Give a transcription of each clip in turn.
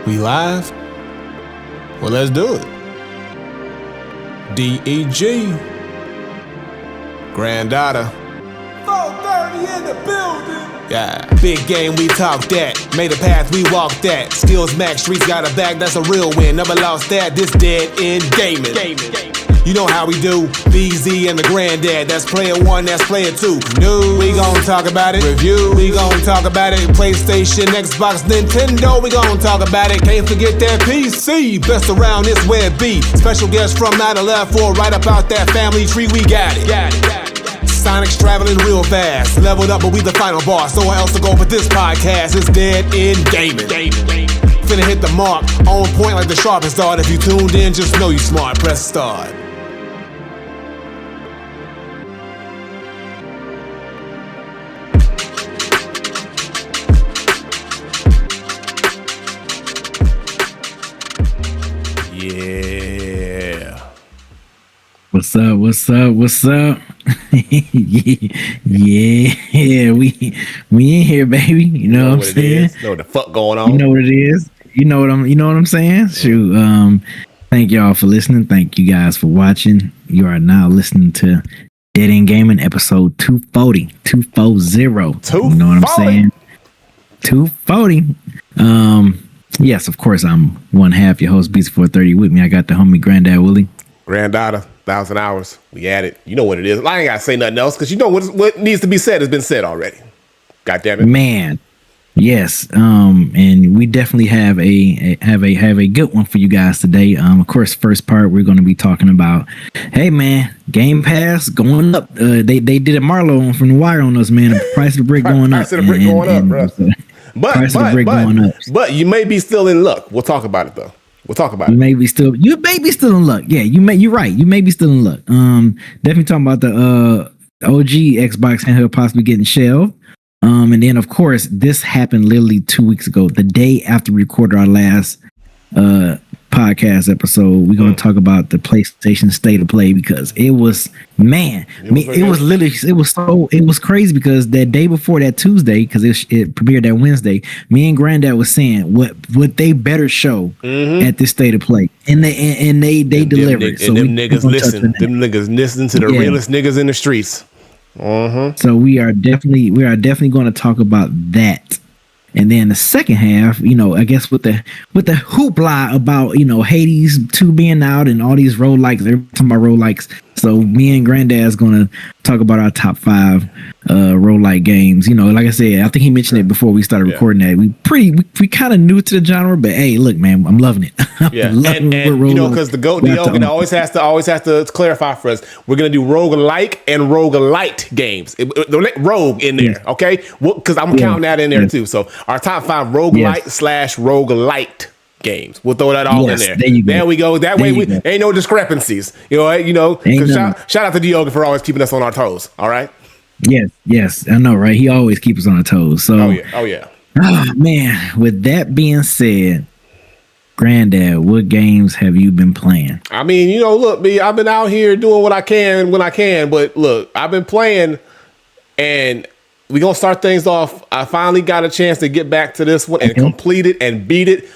We live? Well, let's do it. DEG. Granddaughter. 4:30 in the building. Yeah. Big game, we talk that. Made a path, we walk that. Skills max, streets got a bag, that's a real win. Never lost that, this dead end gaming. You know how we do. BZ and the granddad. That's player one, that's player two. New, we gon' talk about it. Review, we gon' talk about it. PlayStation, Xbox, Nintendo, we gon' talk about it. Can't forget that PC. Best around this web B. Special guest from 9/11 right up out that family tree. We got it. Sonic's traveling real fast. Leveled up, but we the final boss. No one else to go but this podcast. It's dead end gaming. Finna hit the mark. On point like the sharpest dart. If you tuned in, just know you smart. Press start. Yeah. What's up? Yeah, we in here, baby. You know what I'm saying? Know what the fuck going on? You know what it is. You know what I'm saying? Shoot. Thank y'all for listening. Thank you guys for watching. You are now listening to Dead End Gaming episode 240. 240. You know what I'm saying? 240. Yes, of course, I'm one half your host, Beats 430. With me, I got the homie Granddad Willie. Granddaughter, 1,000 hours. We at it. You know what it is. I ain't gotta say nothing else because you know what needs to be said has been said already. God damn it, man. Yes, and we definitely have a good one for you guys today. Of course, first part we're going to be talking about. Hey, man, Gamepass going up. They did a Marlowe from the wire on us, man. The price of the brick going up. Price of the brick going up, bro. But you may be still in luck. We'll talk about it though. We'll talk about it. You may be still in luck. Yeah, you're right. You may be still in luck. Definitely talking about the OG Xbox handheld possibly getting shelved. And then of course this happened literally 2 weeks ago, the day after we recorded our last podcast episode. We're going to talk about the PlayStation State of Play because it was crazy because that day before that Tuesday, because it premiered that Wednesday, me and Granddad was saying what they better show at this State of Play, and they delivered. So them niggas listen to the realest niggas in the streets. So we are definitely going to talk about that. And then the second half, I guess with the hoopla about, Hades 2 being out and all these roguelikes, they're talking about roguelikes. So me and Granddad's going to talk about our top 5 roguelike games. Like I said, I think he mentioned it before we started recording that. We kind of new to the genre, but hey, look, man, I'm loving it. And because the GOAT Diogen always has to clarify for us. We're gonna do roguelike and roguelite games. Rogue in there, okay? Because I'm counting that in there too. So our top 5 roguelite / roguelite games. We'll throw that all in there. There we go. That way ain't no discrepancies. Shout out to Diogen for always keeping us on our toes. All right. Yes, I know, right? He always keeps us on our toes. So, oh yeah. Oh man. With that being said, Granddad, what games have you been playing? I mean, look, me, I've been out here doing what I can when I can, but look, I've been playing, and we're gonna start things off. I finally got a chance to get back to this one and complete it and beat it.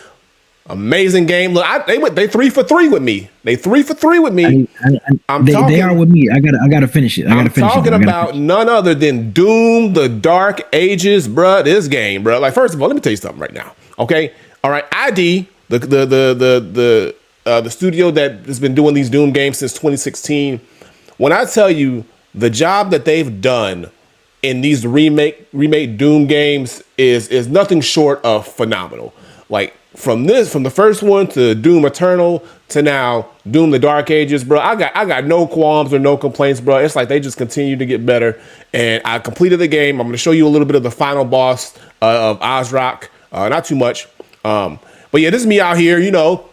Amazing game. Look, they 3 for 3 with me. They 3 for 3 with me. They are with me. I gotta finish it. I'm talking about none other than Doom: The Dark Ages, bruh. This game, bruh. Like, first of all, let me tell you something right now. Okay, all right. ID, the studio that has been doing these Doom games since 2016. When I tell you the job that they've done in these remake Doom games is nothing short of phenomenal. Like, from the first one to Doom Eternal to now Doom: The Dark Ages, bro, I got no qualms or no complaints, bro. It's like they just continue to get better. And I completed the game. I'm going to show you a little bit of the final boss of Ozrock. Not too much. But yeah, this is me out here,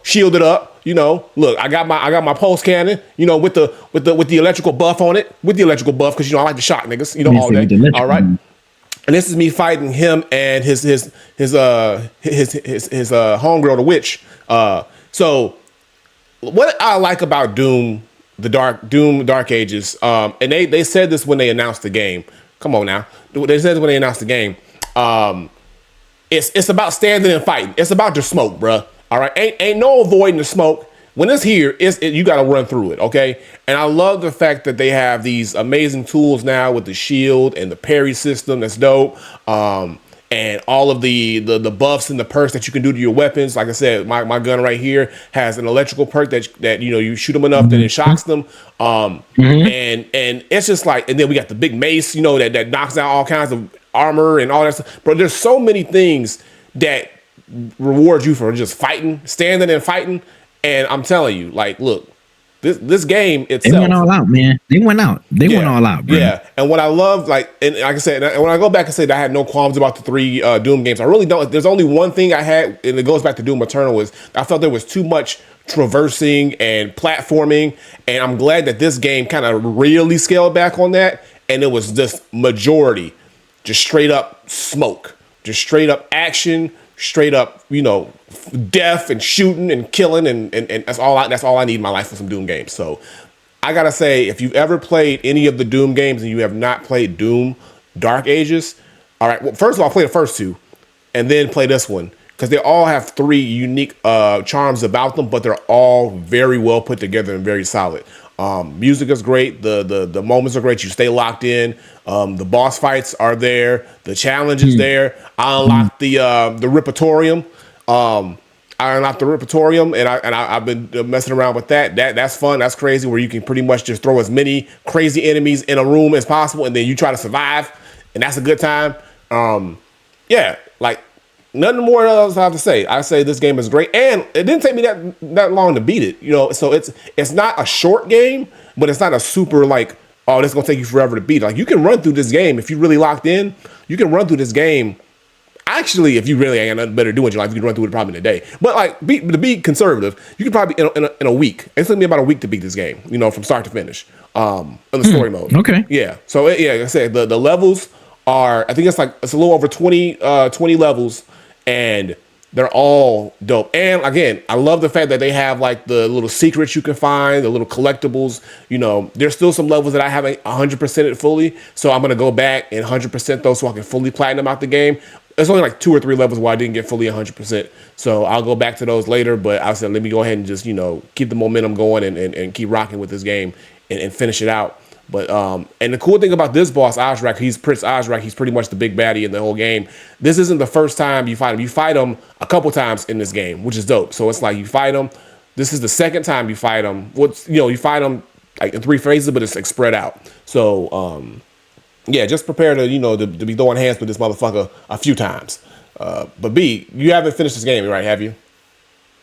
shielded up. Look, I got my pulse cannon, with the electrical buff on it, because I like to shock niggas, all day. All right. And this is me fighting him and his homegirl, the witch. So what I like about Doom: Dark Ages, and they said this when they announced the game. Come on now, they said this when they announced the game. it's about standing and fighting. It's about the smoke, bruh. All right, ain't no avoiding the smoke. When it's here, you got to run through it, okay? And I love the fact that they have these amazing tools now with the shield and the parry system. That's dope. And all of the buffs and the perks that you can do to your weapons. Like I said, my gun right here has an electrical perk that you shoot them enough that it shocks them. And it's just like, and then we got the big mace, that knocks out all kinds of armor and all that stuff. Bro, there's so many things that reward you for just fighting, standing and fighting. And I'm telling you, like, look, this game itself. They went all out, man. They went out. They went all out, bro. Yeah. And what I love, like I said, and when I go back and say that I had no qualms about the 3 Doom games, I really don't. There's only one thing I had, and it goes back to Doom Eternal, is I felt there was too much traversing and platforming. And I'm glad that this game kind of really scaled back on that. And it was just majority, just straight up smoke, just straight up action, straight up, death and shooting and killing, and that's all I need in my life for some Doom games. So I gotta say, if you've ever played any of the Doom games and you have not played Doom Dark Ages, all right, well, first of all, play the first 2 and then play this one, because they all have 3 unique charms about them, but they're all very well put together and very solid. Music is great. The moments are great. You stay locked in. The boss fights are there. The challenge is there. I unlocked the Repertorium. And I've been messing around with that. That's fun. That's crazy. Where you can pretty much just throw as many crazy enemies in a room as possible, and then you try to survive, and that's a good time. Yeah, like nothing more else I have to say. I say this game is great, and it didn't take me that long to beat it. So it's not a short game, but it's not a super like, oh, this is gonna take you forever to beat. Like, you can run through this game if you really locked in. You can run through this game. Actually, if you really ain't nothing better to do in your life, you can run through it probably in a day. But like, to be conservative, you can probably in a week. It took me about a week to beat this game, from start to finish, in the story mode. Okay. Yeah. So like I said, the levels are, I think it's a little over 20 levels, and they're all dope. And again, I love the fact that they have like the little secrets you can find, the little collectibles. There's still some levels that I haven't 100% it fully, so I'm gonna go back and 100% those so I can fully platinum out the game. There's only like 2 or 3 levels where I didn't get fully 100%. So I'll go back to those later. But I said, let me go ahead and just, keep the momentum going and keep rocking with this game and finish it out. But and the cool thing about this boss, Ozrak, he's Prince Ozrak. He's pretty much the big baddie in the whole game. This isn't the first time you fight him. You fight him a couple times in this game, which is dope. So it's like you fight him. This is the second time you fight him. You fight him like in 3 phases, but it's like spread out. So yeah, just prepare to to be throwing hands with this motherfucker a few times. But B, you haven't finished this game, right? Have you?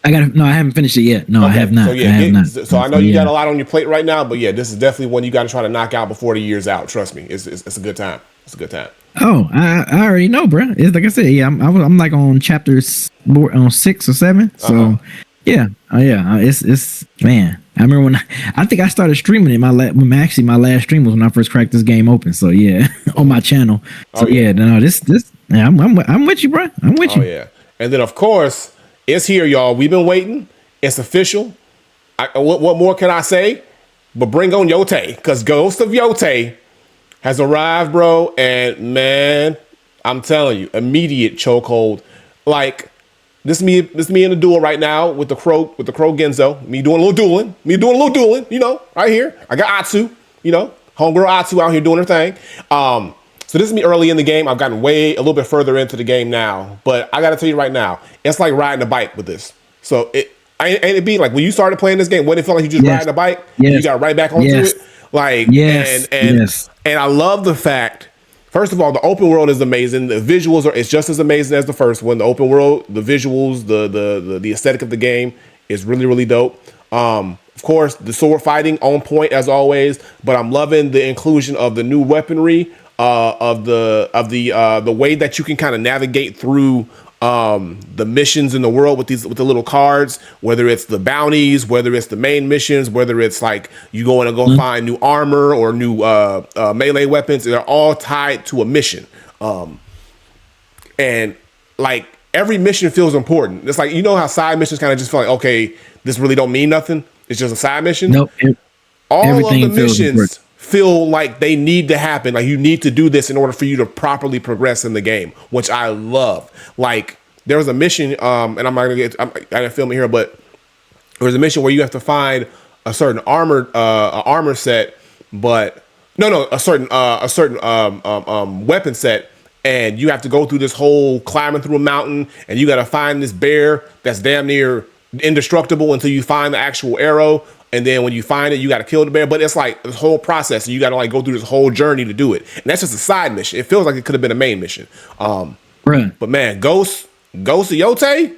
I haven't finished it yet. No, okay. I have not. So yeah, I know you got a lot on your plate right now, but yeah, this is definitely one you got to try to knock out before the year's out. Trust me, it's a good time. It's a good time. Oh, I already know, bro. It's like I said, yeah, I'm like on chapters on 6 or 7. So yeah, it's man. I remember when I think I started streaming it. My last stream was when I first cracked this game open. So yeah, on my channel. So I'm with you, bro. I'm with you. Oh yeah, and then of course it's here, y'all. We've been waiting. It's official. What more can I say? But bring on Yote, because Ghost of Yote has arrived, bro. And man, I'm telling you, immediate chokehold. Like, this me in the duel right now with the Crow Genzo. Me doing a little dueling, right here. I got Atsu, homegirl Atsu out here doing her thing. So this is me early in the game. I've gotten a little bit further into the game now, but I got to tell you right now, it's like riding a bike with this. So it be like when you started playing this game, what it felt like you just riding a bike, and you got right back onto it. Like, and I love the fact. First of all, the open world is amazing. The visuals it's just as amazing as the first one. The open world, the visuals, the aesthetic of the game is really, really dope. Of course, the sword fighting on point as always, but I'm loving the inclusion of the new weaponry, of the way that you can kind of navigate through the missions in the world with the little cards, whether it's the bounties, whether it's the main missions, whether it's like you going to go find new armor or new melee weapons. They're all tied to a mission. And like every mission feels important. It's like, how side missions kind of just feel like, okay, this really don't mean nothing. It's just a side mission. Nope. All of the missions feel like they need to happen. Like you need to do this in order for you to properly progress in the game, which I love. Like there was a mission, and I'm not gonna I didn't film it here, but there was a mission where you have to find a certain armor set, but a certain weapon set, and you have to go through this whole climbing through a mountain, and you got to find this bear that's damn near indestructible until you find the actual arrow. And then when you find it, you got to kill the bear. But it's like this whole process, and you got to like go through this whole journey to do it. And that's just a side mission. It feels like it could have been a main mission. But man, Ghost of Yote,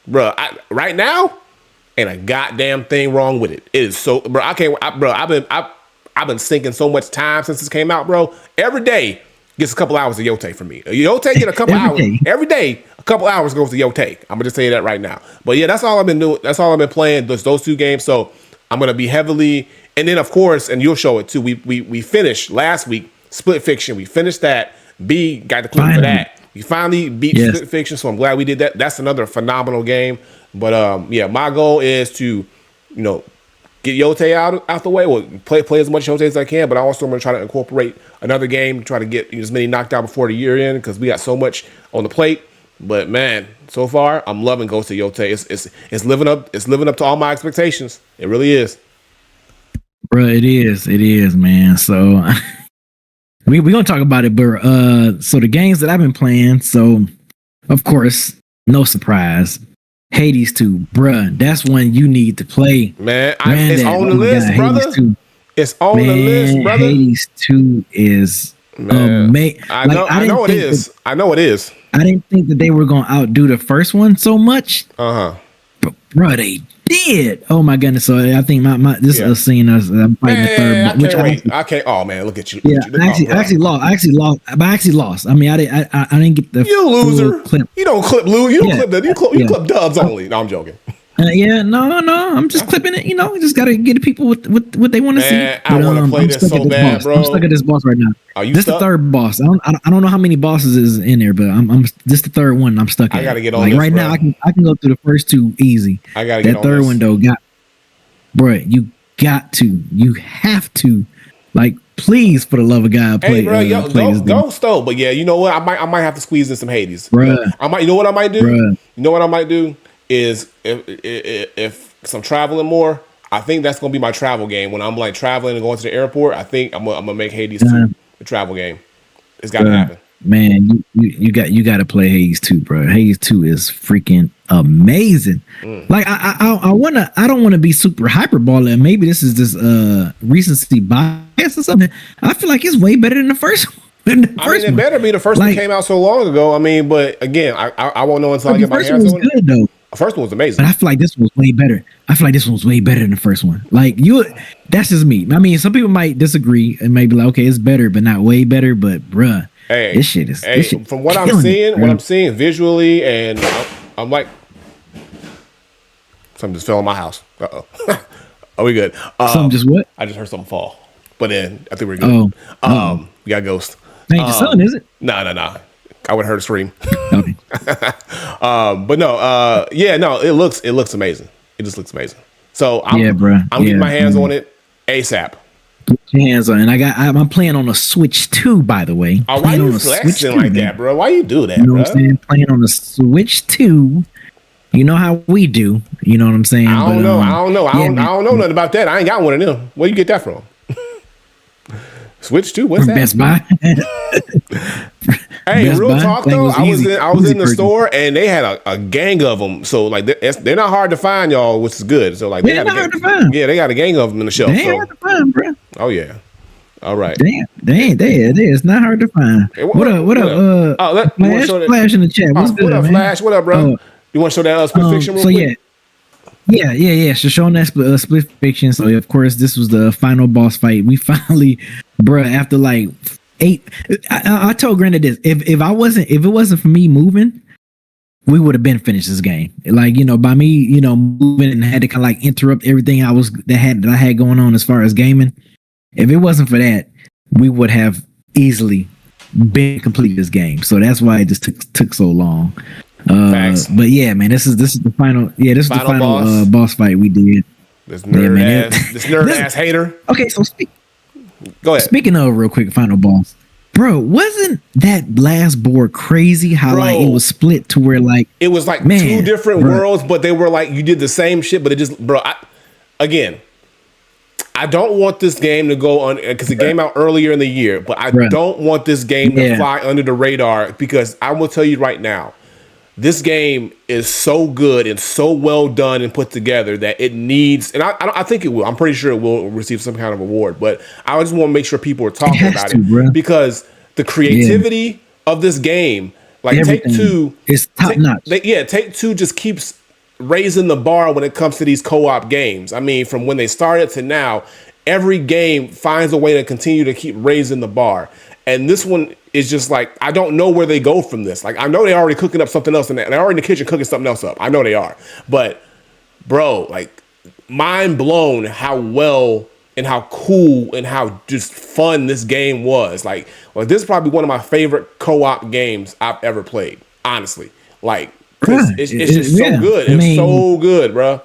bro, right now, ain't a goddamn thing wrong with it. It is so, bro. I've been sinking so much time since this came out, bro. Every day gets a couple hours of Yote for me. Yote get a couple hours every day. A couple hours goes to Yote. I'm gonna just tell you that right now. But yeah, that's all I've been doing. That's all I've been playing. Those two games. So I'm gonna be heavily, and then of course, and you'll show it too. We finished last week Split Fiction. We finished that. B got the clip for that. We finally beat Split Fiction, so I'm glad we did that. That's another phenomenal game. But yeah, my goal is to, get Yote out the way. Well, play as much Yote as I can. But I also am gonna try to incorporate another game, try to get as many knocked out before the year end because we got so much on the plate. But man, so far I'm loving Ghost of Yote. It's living up to all my expectations. It really is. Bro, it is, man. So we're gonna talk about it, but so the games that I've been playing, so of course, no surprise. Hades 2, bruh, that's one you need to play. Man, it's on the list, brother. It's on the list, brother. Hades 2 is amazing. I know it is. I didn't think that they were gonna outdo the first one so much. But bro, they did. Oh my goodness! So I think this is seeing us. I'm fighting the third, which I can't. Oh man, look at you. Yeah, I actually lost. I mean, I didn't get the. You loser. Clip. You don't clip lose. You don't clip that. You clip dubs only. No, I'm joking. No. I'm just clipping it. You just gotta get the people what they want to see. I want to play this so bad, bro. I'm stuck at this boss right now. Are you this stuck? The third boss. I don't know how many bosses is in there, but I'm this the third one I'm stuck at. I gotta get on like this, right bro. now. I can go through the first two easy. I gotta get that on third this. one though. You have to, like, please, for the love of God, play. Hey, bro, go Stowe. But yeah, you know what? I might have to squeeze in some Hades. Bruh. You know what I might do? Bruh. You know what I might do is if I'm traveling more, I think that's gonna be my travel game. When I'm like traveling and going to the airport, I think I'm gonna make Hades 2 the travel game. It's gotta happen. Man, you got to play Hades 2, bro. Hades 2 is freaking amazing. Like I don't want to be super hyperbolic. Maybe this is just recency bias or something. I feel like it's way better than the first one. It better be. The first one came out so long ago. I mean, but again, I won't know until I get my hands on it. Good, though. The first one was amazing. But I feel like this one was way better. Than the first one. Like that's just me. I mean, some people might disagree and maybe like, okay, it's better, but not way better. But bruh, this shit is. From what I'm seeing visually, and I'm like, something just fell in my house. Are we good? Something just what? I just heard something fall. But then I think we're good. We got Ghost. Ain't your son, is it? No. I would have heard a scream. Okay. But no, it looks amazing. It just looks amazing. So I'm getting my hands on it ASAP. Get your hands on it. I'm playing on a Switch 2, by the way. Oh, why you flexing like that, bro? Why you do that, you know bro? What I'm saying? Playing on a Switch 2. You know how we do. You know what I'm saying? I don't know. I don't know nothing about that. I ain't got one of them. Where you get that from? Switch 2? What's that? Best Buy. Hey, Best real Buy? Talk though, I was in the store and they had a gang of them. So like they're not hard to find, y'all, which is good. So like they're not hard to find. Yeah, they got a gang of them in the shelf. They ain't hard to find, bro. Oh yeah. All right. Damn, it's not hard to find. Hey, what up? Flash in the chat. What's good, what up, man? Flash? What up, bro? You want to show that Split Fiction real quick? Yeah. So showing that Split Fiction. So of course this was the final boss fight. We finally, bruh, after like 8. I told Granted this. If it wasn't for me moving, we would have been finished this game. Like, by me, moving and had to kind of like interrupt everything I had going on as far as gaming. If it wasn't for that, we would have easily been complete this game. So that's why it just took so long. But yeah, man, this is the final. Yeah, this is the final boss fight we did. This nerd ass hater. Okay, so Go ahead. Speaking of real quick, final boss, bro, wasn't that last board crazy? How like it was split to where like it was like man, two different bro. worlds, but they were like you did the same shit, but it just, bro. I don't want this game to go on because it came out earlier in the year, but I don't want this game to fly under the radar because I will tell you right now, this game is so good and so well done and put together that it needs, and I think it will. I'm pretty sure it will receive some kind of award, but I just want to make sure people are talking about it because the creativity of this game, like Take-Two, is top notch. Take-Two just keeps raising the bar when it comes to these co-op games. I mean, from when they started to now, every game finds a way to continue to keep raising the bar. And this one is just like, I don't know where they go from this. Like, I know they're already cooking up something else, and they're already in the kitchen cooking something else up. I know they are. But, bro, like, mind blown how well and how cool and how just fun this game was. Like, well, this is probably one of my favorite co-op games I've ever played, honestly. Like, it's just so good. It's so good, bro.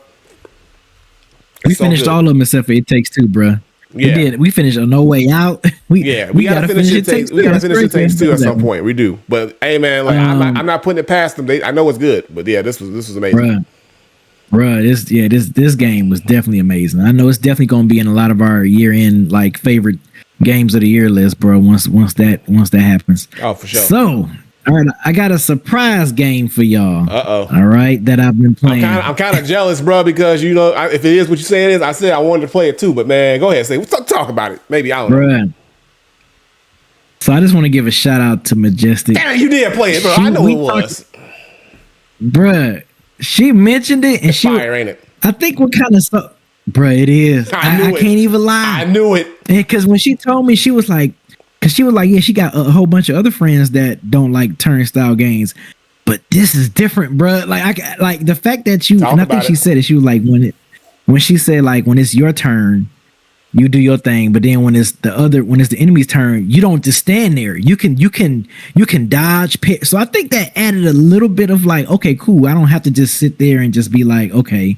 We finished all of them except for It Takes Two, bro. Yeah. We did. We finished No Way Out. We gotta finish It Takes. We gotta finish It Takes Two at some point. We do. But hey, man, like I'm not putting it past them. I know it's good. But yeah, this was amazing. Bruh, this game was definitely amazing. I know it's definitely gonna be in a lot of our year-end like favorite games of the year list, bro. Once that happens. Oh, for sure. So. All right, I got a surprise game for y'all. All right, that I've been playing. I'm kind of jealous, bro, because you know if it is what you say it is, I said I wanted to play it too. But man, go ahead, talk about it. Maybe I don't know. So I just want to give a shout out to Majestic. Damn, you did play it, bro. I know it was. Bruh, she mentioned it, and she fire, ain't it? I think what kind of stuff, bruh, it is. I can't even lie. I knew it. Because when she told me, she was like. Cause she was like, yeah, she got a whole bunch of other friends that don't like turnstile games, but this is different, bro. Like like the fact that you, and I think she said it. She was like, when she said like, when it's your turn, you do your thing, but then when it's the enemy's turn, you don't just stand there. You can dodge. So I think that added a little bit of like, okay, cool. I don't have to just sit there and just be like, okay,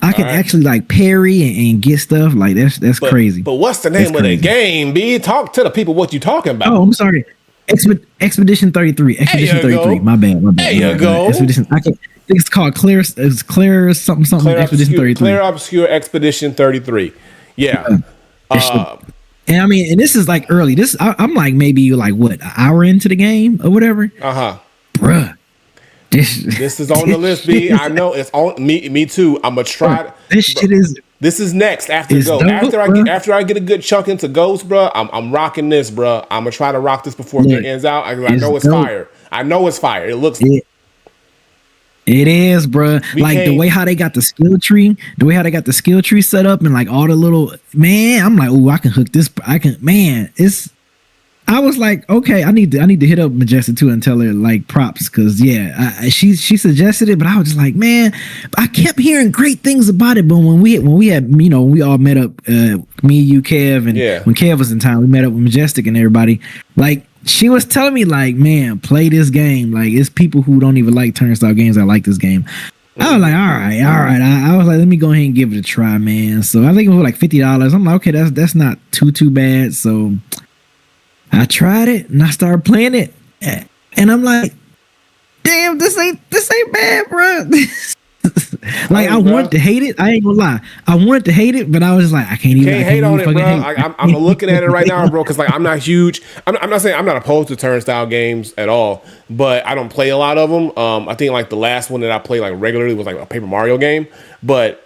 I can actually like parry and get stuff like that's crazy. But what's the name of the game, B? Talk to the people what you talking about. Oh, I'm sorry. Expedition 33. Expedition 33. My bad. There you go. Expedition. I think it's called Clear something. Expedition 33. Clear Obscure Expedition 33. Yeah. And I mean, and this is like early. I'm like maybe like what, an hour into the game or whatever. Bruh. This is on the list, B. I know it's on me too. I'm gonna try. This is next after Ghost. After I get a good chunk into Ghost, bro. I'm rocking this, bro. I'm gonna try to rock this before it ends out. I know it's fire. I know it's fire. It looks. It is, bro. Like the way how they got the skill tree, set up, and like all the little I'm like, oh, I can hook this. I was like, okay, I need to hit up Majestic too and tell her like props, because she suggested it, but I was just like, man, I kept hearing great things about it. But when we had we all met up, me, you, Kev, and when Kev was in town, we met up with Majestic and everybody. Like she was telling me like, man, play this game. Like it's people who don't even like turnstile games that like this game. I was like, all right. I was like, let me go ahead and give it a try, man. So I think it was like $50. I'm like, okay, that's not too bad. So I tried it and I started playing it, and I'm like, damn, this ain't bad, bro. Like I wanted to hate it. I ain't gonna lie. I wanted to hate it, but I was just like, I can't hate on it, bro. I'm looking at it right now, bro, because like I'm not huge. I'm not saying I'm not opposed to turnstile games at all, but I don't play a lot of them. I think like the last one that I played like regularly was like a Paper Mario game, but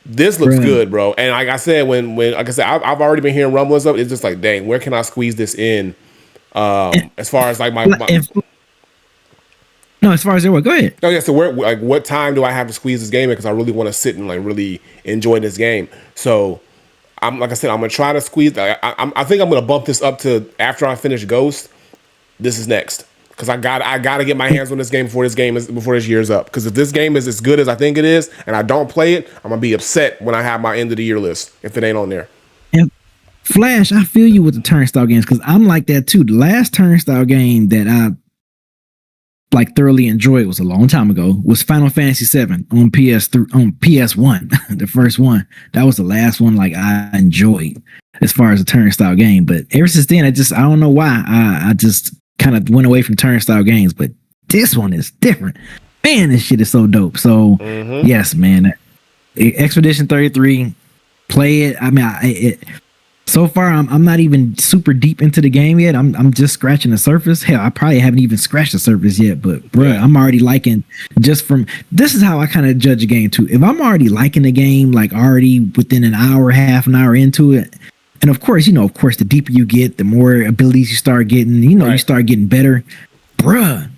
this looks good, bro. And like I said, when like I said, I've already been hearing rumblings of it. It's just like, dang, where can I squeeze this in? As far as like as far as what? Go ahead. Oh yeah. So what time do I have to squeeze this game in? Because I really want to sit and like really enjoy this game. So like I said, I'm gonna try to squeeze. I think I'm gonna bump this up to after I finish Ghost. This is next. Because I gotta get my hands on this game before this year's up. Because if this game is as good as I think it is, and I don't play it, I'm gonna be upset when I have my end of the year list if it ain't on there. And Flash, I feel you with the turnstile games because I'm like that too. The last turnstile game that like thoroughly enjoyed was a long time ago was Final Fantasy VII on PS3 on PS1, the first one. That was the last one like I enjoyed as far as a turnstile game. But ever since then, I don't know why I just kind of went away from turnstile games. But this one is different. Man, this shit is so dope. So yes, man, Expedition 33, play it. I mean, so far, I'm not even super deep into the game yet. I'm just scratching the surface. Hell, I probably haven't even scratched the surface yet. But bruh, I'm already liking just from this is how I kind of judge a game too. If I'm already liking the game, like already within an hour, half an hour into it, and of course, the deeper you get, the more abilities you start getting. You start getting better, bruh.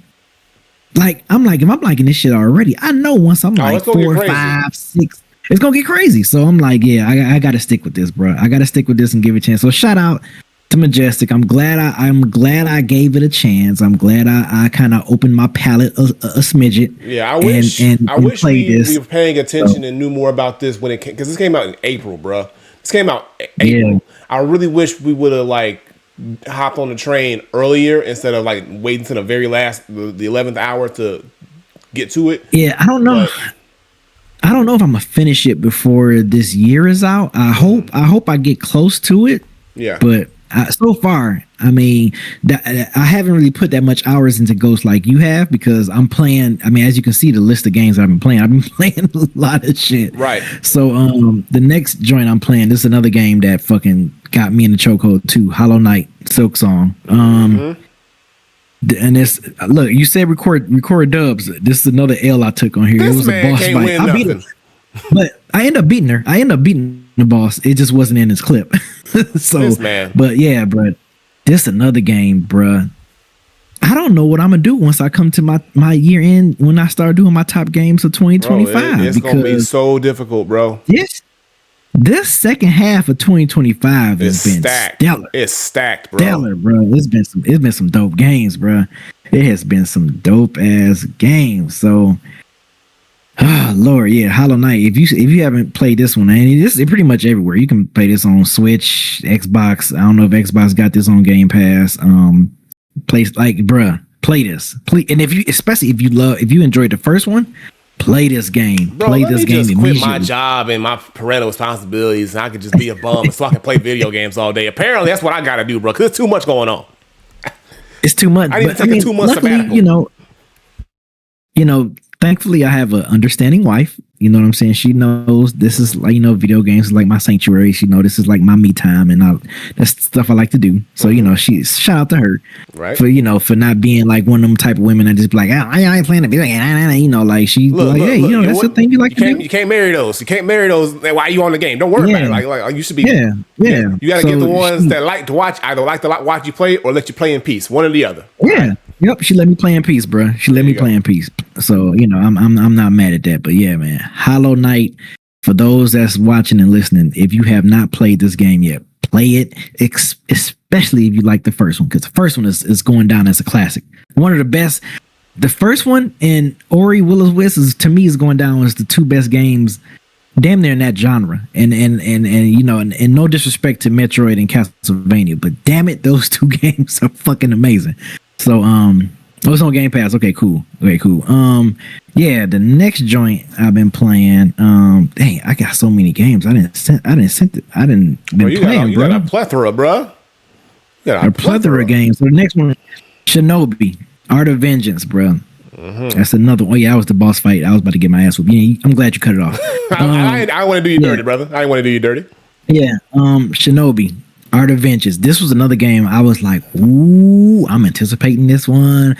Like I'm if I'm liking this shit already, I know once I'm like 4, 5, 6. It's gonna get crazy. So I'm like, yeah, I gotta stick with this, bro. I gotta stick with this and give it a chance. So shout out to Majestic. I'm glad I gave it a chance. I'm glad I kind of opened my palate a smidget. Yeah, I wish we were paying attention and knew more about this when it came, because this came out in April, bro. This came out in April. Yeah. I really wish we would have like hopped on the train earlier instead of like waiting to the very last, the 11th hour to get to it. Yeah, I don't know. I don't know if I'm gonna finish it before this year is out. I hope I get close to it. Yeah. But so far, I mean, I haven't really put that much hours into Ghost like you have because I'm playing. I mean, as you can see, the list of games I've been playing a lot of shit. Right. So, the next joint I'm playing, this is another game that fucking got me in the chokehold too. Hollow Knight, Silk Song. And this, look, you said record dubs. This is another L I took on here. This it was man a boss can't fight. win I beat nothing. her, but I end up beating her. I end up beating the boss. It just wasn't in his clip. So, this man. But yeah, but this another game, bruh. I don't know what I'm gonna do once I come to my year end when I start doing my top games of 2025. Bro, it's gonna be so difficult, bro. This second half of 2025 has been stacked. Stellar. It's stacked, bro. Stellar, bro. It's been some dope games, bro. It has been some dope ass games. So, Lord, yeah, Hollow Knight. If you haven't played this one, and this is pretty much everywhere. You can play this on Switch, Xbox. I don't know if Xbox got this on Game Pass. Play this. Please, and especially if you enjoyed the first one. Play this game. Bro, play this game. Just quit my job and my parental responsibilities, and I could just be a bum so I can play video games all day. Apparently, that's what I got to do, bro. Because there's too much going on. It's too much. I need to take a 2 month sabbatical. You know. Thankfully, I have an understanding wife. You know what I'm saying? She knows this is like, video games is like my sanctuary. She knows this is like my me time, and that's stuff I like to do. So, shout out to her for not being like one of them type of women that just be like, I ain't playing a video game. Like that's the thing you like to do. You can't marry those. You can't marry those while you on the game. Don't worry about it. Like you should be. Yeah. You got to get the ones that like to watch, either like to watch you play or let you play in peace. One or the other. Yeah. Right? Yep. She let me play in peace, bro. She let me play in peace. So, I'm not mad at that. But yeah, man. Hollow Knight, for those that's watching and listening, if you have not played this game yet, play it, especially if you like the first one, because the first one is going down as a classic. One of the best. The first one and Ori Will of Wisps is, to me, is going down as the two best games damn near in that genre. And no disrespect to Metroid and Castlevania, but damn it, those two games are fucking amazing. So it's on Game Pass. Okay, cool. Yeah, the next joint I've been playing. Dang, I got so many games. I didn't been playing, you got a plethora, bro. You got a plethora of games. So the next one, Shinobi, Art of Vengeance, bro. That's another one. Oh yeah, I was the boss fight. I was about to get my ass whooped. I'm glad you cut it off. I want to do you dirty, brother. I want to do you dirty. Yeah. Shinobi, Art of Vengeance. This was another game I was like, ooh, I'm anticipating this one.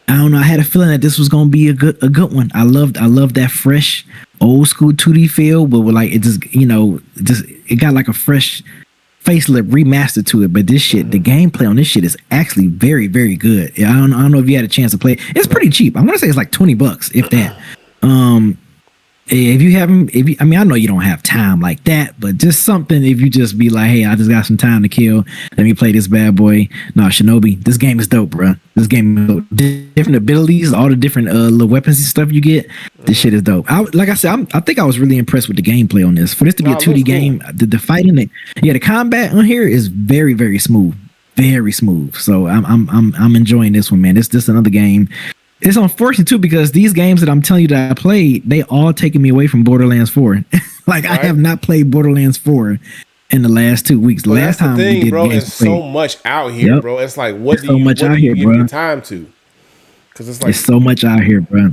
I don't know. I had a feeling that this was gonna be a good one. I loved that fresh old school 2D feel, but with like it just it got like a fresh facelift remastered to it. But this shit, the gameplay on this shit is actually very, very good. I don't know if you had a chance to play it. It's pretty cheap. I want to say it's like $20, if that. If you haven't, I know you don't have time like that, but just something, if you just be like, hey, I just got some time to kill, let me play this bad boy. No, Shinobi, this game is dope, bro. This game is dope. Different abilities, all the different little weapons and stuff you get. This shit is dope. Like I said, I think I was really impressed with the gameplay on this. For this to be a 2D game, the fighting, the combat on here is very, very smooth, very smooth. So I'm enjoying this one, man. This another game It's unfortunate too because these games that I'm telling you that I played, they all taken me away from Borderlands 4. Like I have not played Borderlands 4 in the last 2 weeks. But Last time thing, we did bro, games it's so much out here, bro. It's like what do you give your time to? Because it's like it's so much out here, bro.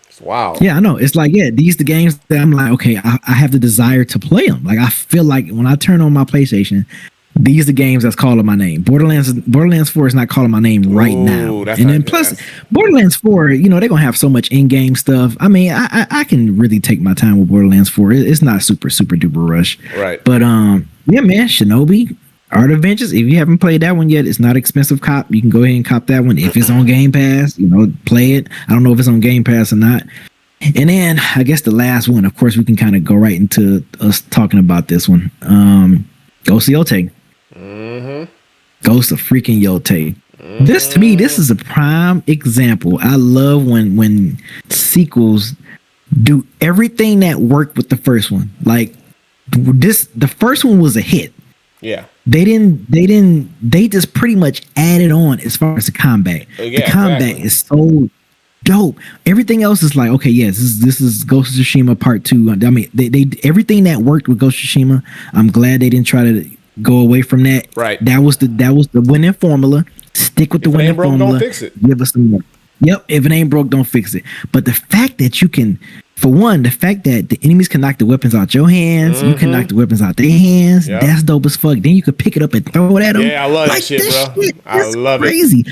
It's wild. Yeah, I know. It's like these the games that I'm like, okay, I have the desire to play them. Like I feel like when I turn on my PlayStation, these are the games that's calling my name. Borderlands 4 is not calling my name right now. And then plus Borderlands 4, you know, they're gonna have so much in-game stuff. I mean, I can really take my time with Borderlands 4. It's not super duper rush. Right. But yeah, man, Shinobi, Art of Vengeance. If you haven't played that one yet, it's not expensive cop. You can go ahead and cop that one. If it's on Game Pass, you know, play it. I don't know if it's on Game Pass or not. And then I guess the last one, of course, we can kind of go right into us talking about this one. Ghost of Yotei. Ghost of freaking Yotei. This to me, this is a prime example. I love when sequels do everything that worked with the first one. Like the first one was a hit. Yeah. They just pretty much added on as far as the combat. The combat is so dope. Everything else is like, okay, yes, this is Ghost of Tsushima Part 2. I mean, they everything that worked with Ghost of Tsushima, I'm glad they didn't try to go away from that. Right. That was the winning formula. Stick with the winning formula. Don't fix it. Give us some more. Yep. If it ain't broke, don't fix it. But the fact that you can, for one, the fact that the enemies can knock the weapons out your hands, you can knock the weapons out their hands. Yep. That's dope as fuck. Then you could pick it up and throw it at them. Yeah, I love that shit, bro. I love crazy. it.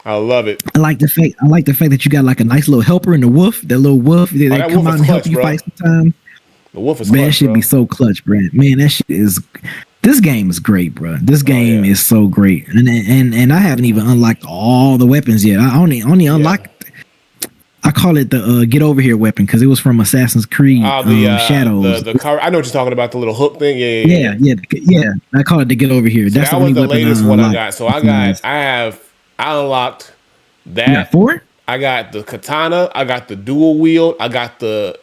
I love it. I like the fact that you got like a nice little helper in the wolf. That little wolf they come out and help you fight sometimes. The wolf is man, that should be so clutch, bro. Man, that shit is. This game is great, bro. This game is so great, and I haven't even unlocked all the weapons yet. I only unlocked. I call it the get over here weapon because it was from Assassin's Creed Shadows. The car, I know what you're talking about. The little hook thing. Yeah. I call it the get over here. So that was the latest one I got. So I unlocked that. You got 4? I got the katana. I got the dual wield. I got the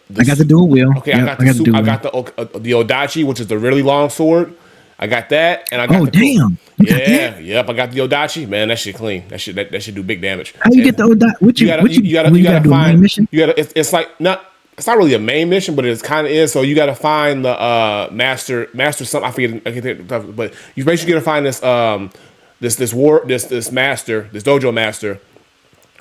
dual wield. Okay, yep, I got the odachi, which is the really long sword. I got that, and I got damn. Yep. I got the odachi. Man, that shit clean. That should do big damage. How you get the odachi? You gotta find. Mission? It's like not. It's not really a main mission, but it kind of is. So you got to find the master something. I forget. But you basically got to find this this master, this dojo master.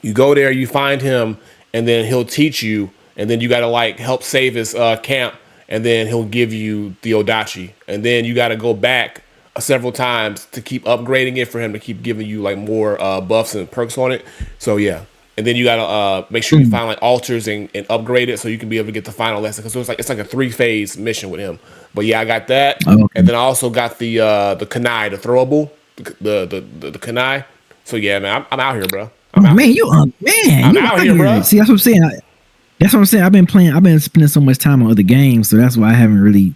You go there, you find him, and then he'll teach you, and then you got to like help save his camp. And then he'll give you the odachi, and then you got to go back several times to keep upgrading it for him to keep giving you like more buffs and perks on it. So yeah, and then you got to make sure you find like altars and upgrade it so you can be able to get the final lesson. Because it's like a 3-phase mission with him. But yeah, I got that, and then I also got the kunai, the throwable, the kunai. So yeah, man, I'm out here, bro. I'm out here, bro. See, that's what I'm saying. That's what I'm saying. I've been spending so much time on other games, so that's why I haven't really,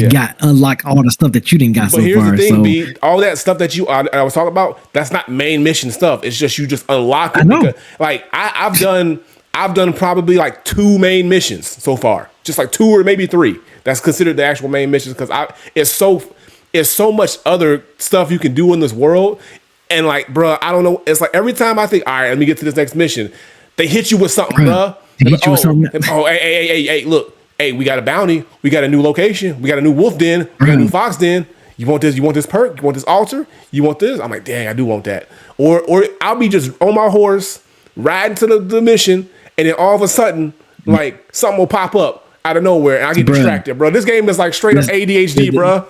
got unlocked all the stuff that you didn't got so far. But here's the thing, B, all that stuff that I was talking about, that's not main mission stuff. It's just you just unlock it. I know. Because, like I've done probably like 2 main missions so far, just like 2 or maybe 3. That's considered the actual main missions because it's so much other stuff you can do in this world, and like, bro, I don't know. It's like every time I think, all right, let me get to this next mission. They hit you with something, bro. Hey, look. Hey, we got a bounty. We got a new location. We got a new wolf den. We got a new fox den. You want this? You want this perk? You want this altar? You want this? I'm like, dang, I do want that. Or I'll be just on my horse, riding to the mission, and then all of a sudden, like, something will pop up out of nowhere, and I get distracted, bro. This game is like straight up ADHD, bro.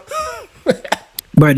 Bro,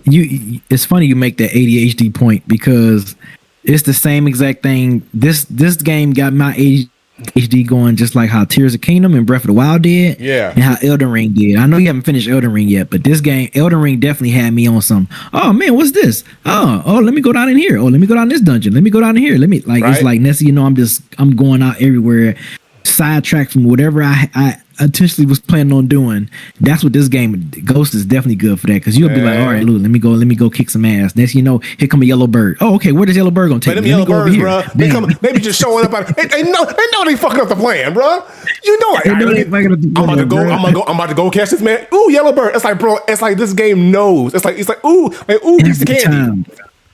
it's funny you make that ADHD point because it's the same exact thing. This game got my ADHD going just like how Tears of Kingdom and Breath of the Wild did. Yeah. And how Elden Ring did. I know you haven't finished Elden Ring yet, but this game, Elden Ring definitely had me on some, oh man, what's this? Oh, let me go down in here. Oh, let me go down this dungeon. Let me go down in here. It's like Nessie, I'm going out everywhere, sidetracked from whatever I intentionally was planning on doing. That's what this game, Ghost, is definitely good for that because you'll be like, all right, look, let me go kick some ass. Next here come a yellow bird. Oh, okay, where does yellow bird gonna take me? Yellow birds, bro. They be just showing up. They know they fucking up the plan, bro. You know it. I'm about to go catch this man. Ooh, yellow bird. It's like, bro. It's like this game knows. It's like ooh, piece of candy.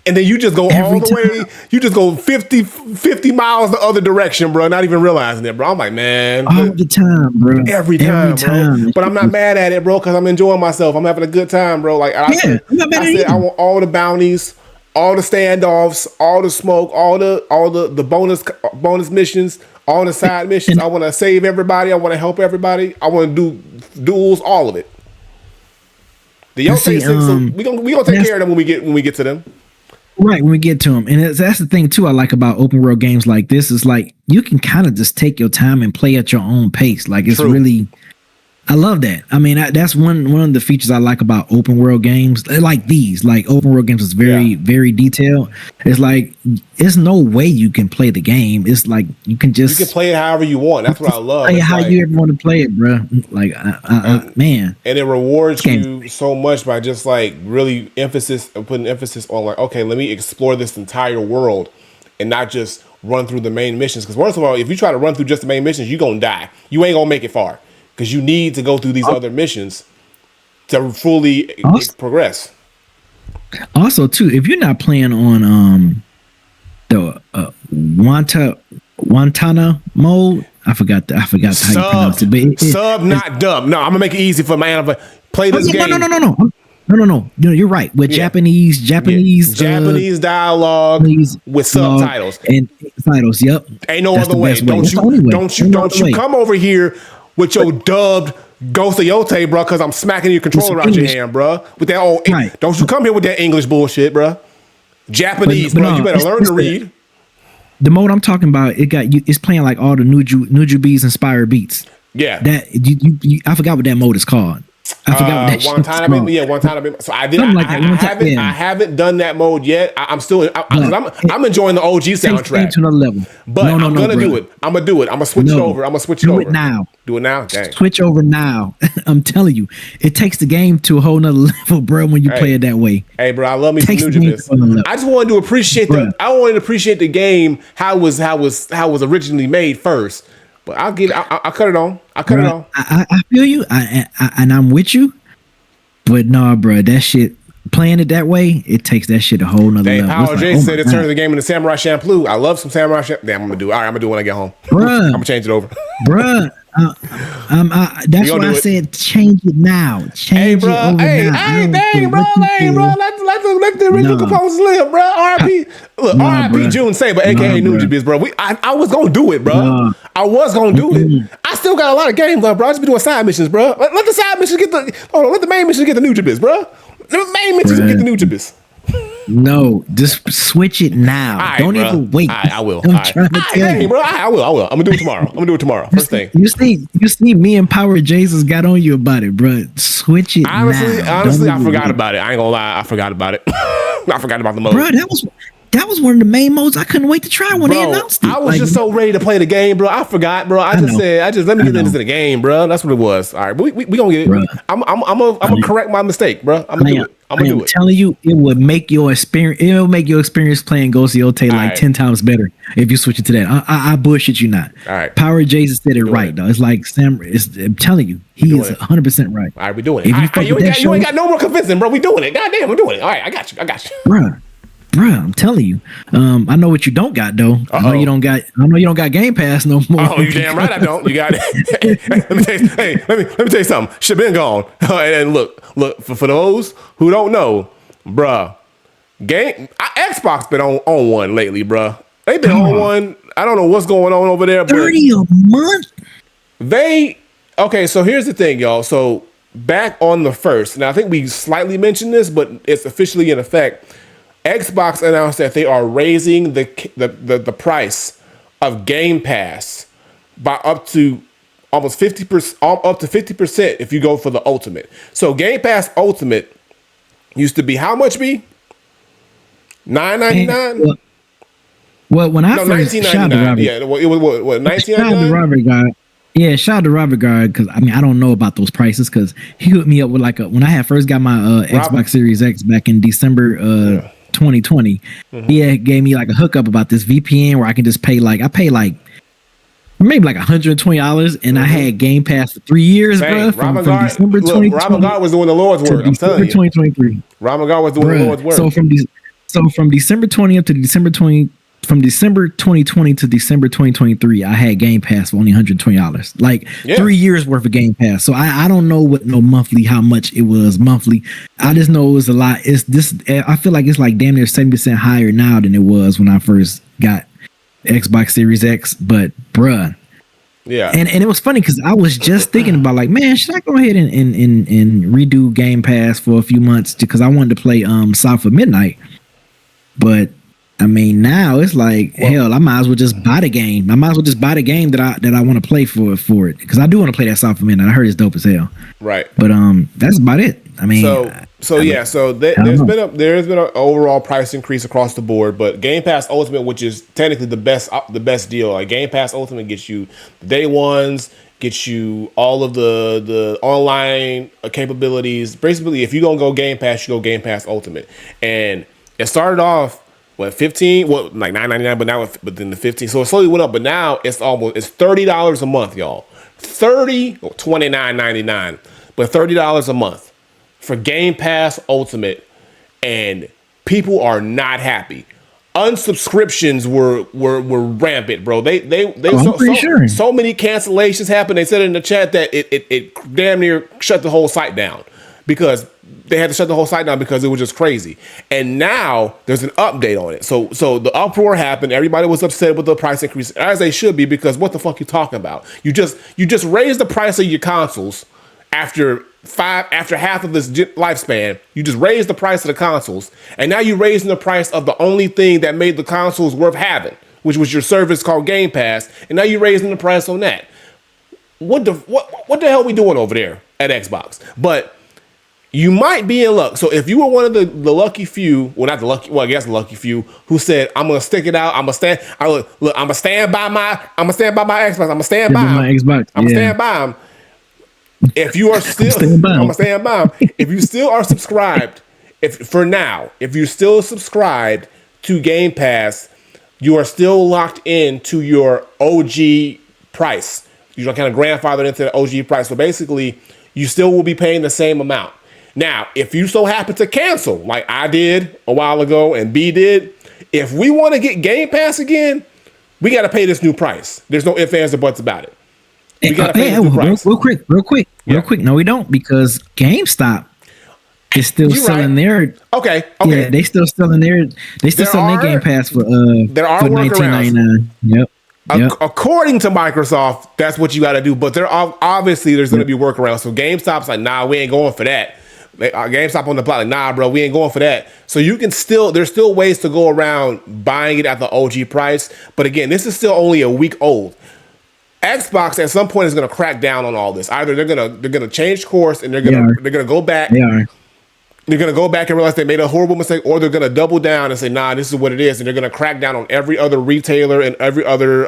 And then you just go all the way, you just go 50 miles the other direction, bro, not even realizing it, bro. I'm like, man. All the time, bro. Every time, bro. But I'm not mad at it, bro, because I'm enjoying myself. I'm having a good time, bro. Like I said, I want all the bounties, all the standoffs, all the smoke, all the bonus missions, all the side missions. I want to save everybody. I want to help everybody. I want to do duels, all of it. The Yote we gonna take care of them when we get to them. Right, when we get to them. And that's the thing, too, I like about open world games like this is like you can kind of just take your time and play at your own pace. Like it's really, I love that. I mean, that's one of the features I like about open world games. Like these, like open world games is very, very detailed. It's like, there's no way you can play the game. It's like, you can play it however you want. That's what I love. Play how you ever want to play it, bro. Like, man. And it rewards you so much by just like really putting emphasis on like, okay, let me explore this entire world and not just run through the main missions. Because first of all, if you try to run through just the main missions, you're going to die. You ain't going to make it far. Because you need to go through these other missions to fully progress. Also, too, if you're not playing on the Wantana mode, I forgot how you pronounce it. But sub, not dub. No, I'm gonna make it easy for man. Play this game. No. You're right. With Japanese dialogue with subtitles and titles. Yep. Ain't no other way. Don't you come over here with your dubbed Ghost of Yote, bro, because I'm smacking your controller out your hand, bro. With that old, don't you come here with that English bullshit, bro. Japanese, bro. You better learn to read. The mode I'm talking about, it's playing like all the Nujubi's inspired beats. Yeah. That I forgot what that mode is called. I forgot what that Wantana, yeah, Wantana. So I haven't done that mode yet. I'm enjoying the OG soundtrack to another level. But I'm gonna do it. I'm gonna do it. I'm gonna switch it over. Do it now. Do it now. Dang. Switch over now. I'm telling you, it takes the game to a whole nother level, bro. When you play it that way. Hey, bro, I love me some Nujabes. I just wanted to appreciate the game how it was originally made first. But I'll get. I cut it on. I feel you. And I'm with you. But nah, bro, that shit. Playing it that way, it takes that shit a whole nother level. Power J said it turns the game into Samurai Champloo. I love some Samurai Champloo. Damn, I'm gonna do it. All right, I'm gonna do it when I get home. Bruh, I'm gonna change it over. Bruh. That's why I said change it now. Change it over now. Dang, bro. Let the original composers live, bro. RIP. Look, RIP June Saber, aka Nujabes, bro. I was gonna do it, bro. I was gonna do it. I still got a lot of games left, bro. I just be doing side missions, bro. Let the side missions get let the main missions get the Nujabes, bro. Let the main missions get the Nujabes. No, just switch it now. Right, don't even wait. I will. I'm trying to tell you, bro. I will. I'm gonna do it tomorrow. First thing. You see, me and Power Jesus got on you about it, bro. Switch it. Honestly, I forgot about it. I ain't gonna lie. I forgot about it. I forgot about the mode, bro. That was one of the main modes I couldn't wait to try when they announced it. I was just so ready to play the game, bro. I forgot, bro. I just let me get into the game, bro. That's what it was. All right, but we gonna get it. Bro. I'm gonna correct my mistake, bro. I'm gonna do it. I'm telling you, it would make your experience. It will make your experience playing Ghost of Yote like 10 times better if you switch it to that. I bullshit you not. All right. Power Jesus said it right though. It's like Sam. I'm telling you, he is 100% right. All right, we doing it. You ain't got no more convincing, bro. We doing it. Goddamn, we're doing it. All right, I got you, Bruh, I'm telling you. I know what you don't got though. I know you don't got Gamepass no more. Oh, you damn right I don't. You got it. let me tell you something. Shit been gone. And look for those who don't know, bruh. Xbox been on one lately, bruh. They been on one. I don't know what's going on over there. $30 a month. Okay. So here's the thing, y'all. So back on the 1st, now I think we slightly mentioned this, but it's officially in effect. Xbox announced that they are raising the price of Game Pass by up to almost 50%, up to 50% if you go for the Ultimate. So Game Pass Ultimate used to be how much? $9.99. Well, when I first shot the Robert, it was what $19.99. Yeah, shout out to Robert Guard because I don't know about those prices because he hooked me up with when I had first got my Xbox Series X back in December 2020. He gave me a hookup about this VPN where I can just pay maybe $120 and I had Game Pass for 3 years, bro. From December 2020. Robert Guard was doing the Lord's work. I'm telling you. 2023. Robert Guard was doing the Lord's work. So from December 20th to from December 2020 to December 2023, I had Game Pass for only $120. Like 3 years worth of Game Pass. So I don't know how much it was monthly. I just know it was a lot. I feel like it's like damn near 70% higher now than it was when I first got Xbox Series X. But bruh. Yeah. And it was funny because I was just thinking about like, man, should I go ahead and redo Game Pass for a few months because I wanted to play South of Midnight. But I mean, now it's like, hell, I might as well just buy the game. I might as well just buy the game that I want to play for it because I do want to play that South of Midnight. I heard it's dope as hell. Right. But that's about it. I mean, there's been an overall price increase across the board, but Game Pass Ultimate, which is technically the best deal, like Game Pass Ultimate gets you the day ones, gets you all of the online capabilities. Basically, if you're gonna go Game Pass, you go Game Pass Ultimate, and it started off. What, 15? Well, like $9.99, but then the 15. So it slowly went up, but now it's $30 a month, y'all. $29.99, but $30 a month for Game Pass Ultimate, and people are not happy. Unsubscriptions were rampant, bro. So many cancellations happened. They said in the chat that it damn near shut the whole site down because they had to shut the whole site down because it was just crazy. And now there's an update on it. So the uproar happened. Everybody was upset with the price increase, as they should be, because what the fuck you talking about? You just raised the price of your consoles after half of this lifespan. You just raised the price of the consoles, and now you're raising the price of the only thing that made the consoles worth having, which was your service called Game Pass, and now you're raising the price on that. What the hell are we doing over there at Xbox? But you might be in luck. So if you were one of the lucky few, I guess the lucky few who said, I'm gonna stick it out, I'm gonna stand by my Xbox, I'm gonna stand by my Xbox. I'm gonna stand by him. If you are still I'm gonna stand by him. If you still are subscribed, if you're still subscribed to Game Pass, you are still locked into your OG price. You're kind of grandfathered into the OG price. So basically, you still will be paying the same amount. Now, if you so happen to cancel, like I did a while ago and B did, if we want to get Game Pass again, we got to pay this new price. There's no ifs, ands, or buts about it. We got to pay this new price. Real quick. No, we don't, because GameStop is still selling their. Okay. Yeah, they still selling their. They still selling their Game Pass for $19.99. Yep. According to Microsoft, that's what you got to do. But there's going to be workarounds. So GameStop's like, nah, we ain't going for that. GameStop on the block, like, nah, bro, we ain't going for that. So there's still ways to go around buying it at the OG price. But again, this is still only a week old. Xbox at some point is going to crack down on all this. Either they're gonna change course and they're gonna go back. They are. They're gonna go back and realize they made a horrible mistake, or they're gonna double down and say, nah, this is what it is, and they're gonna crack down on every other retailer and every other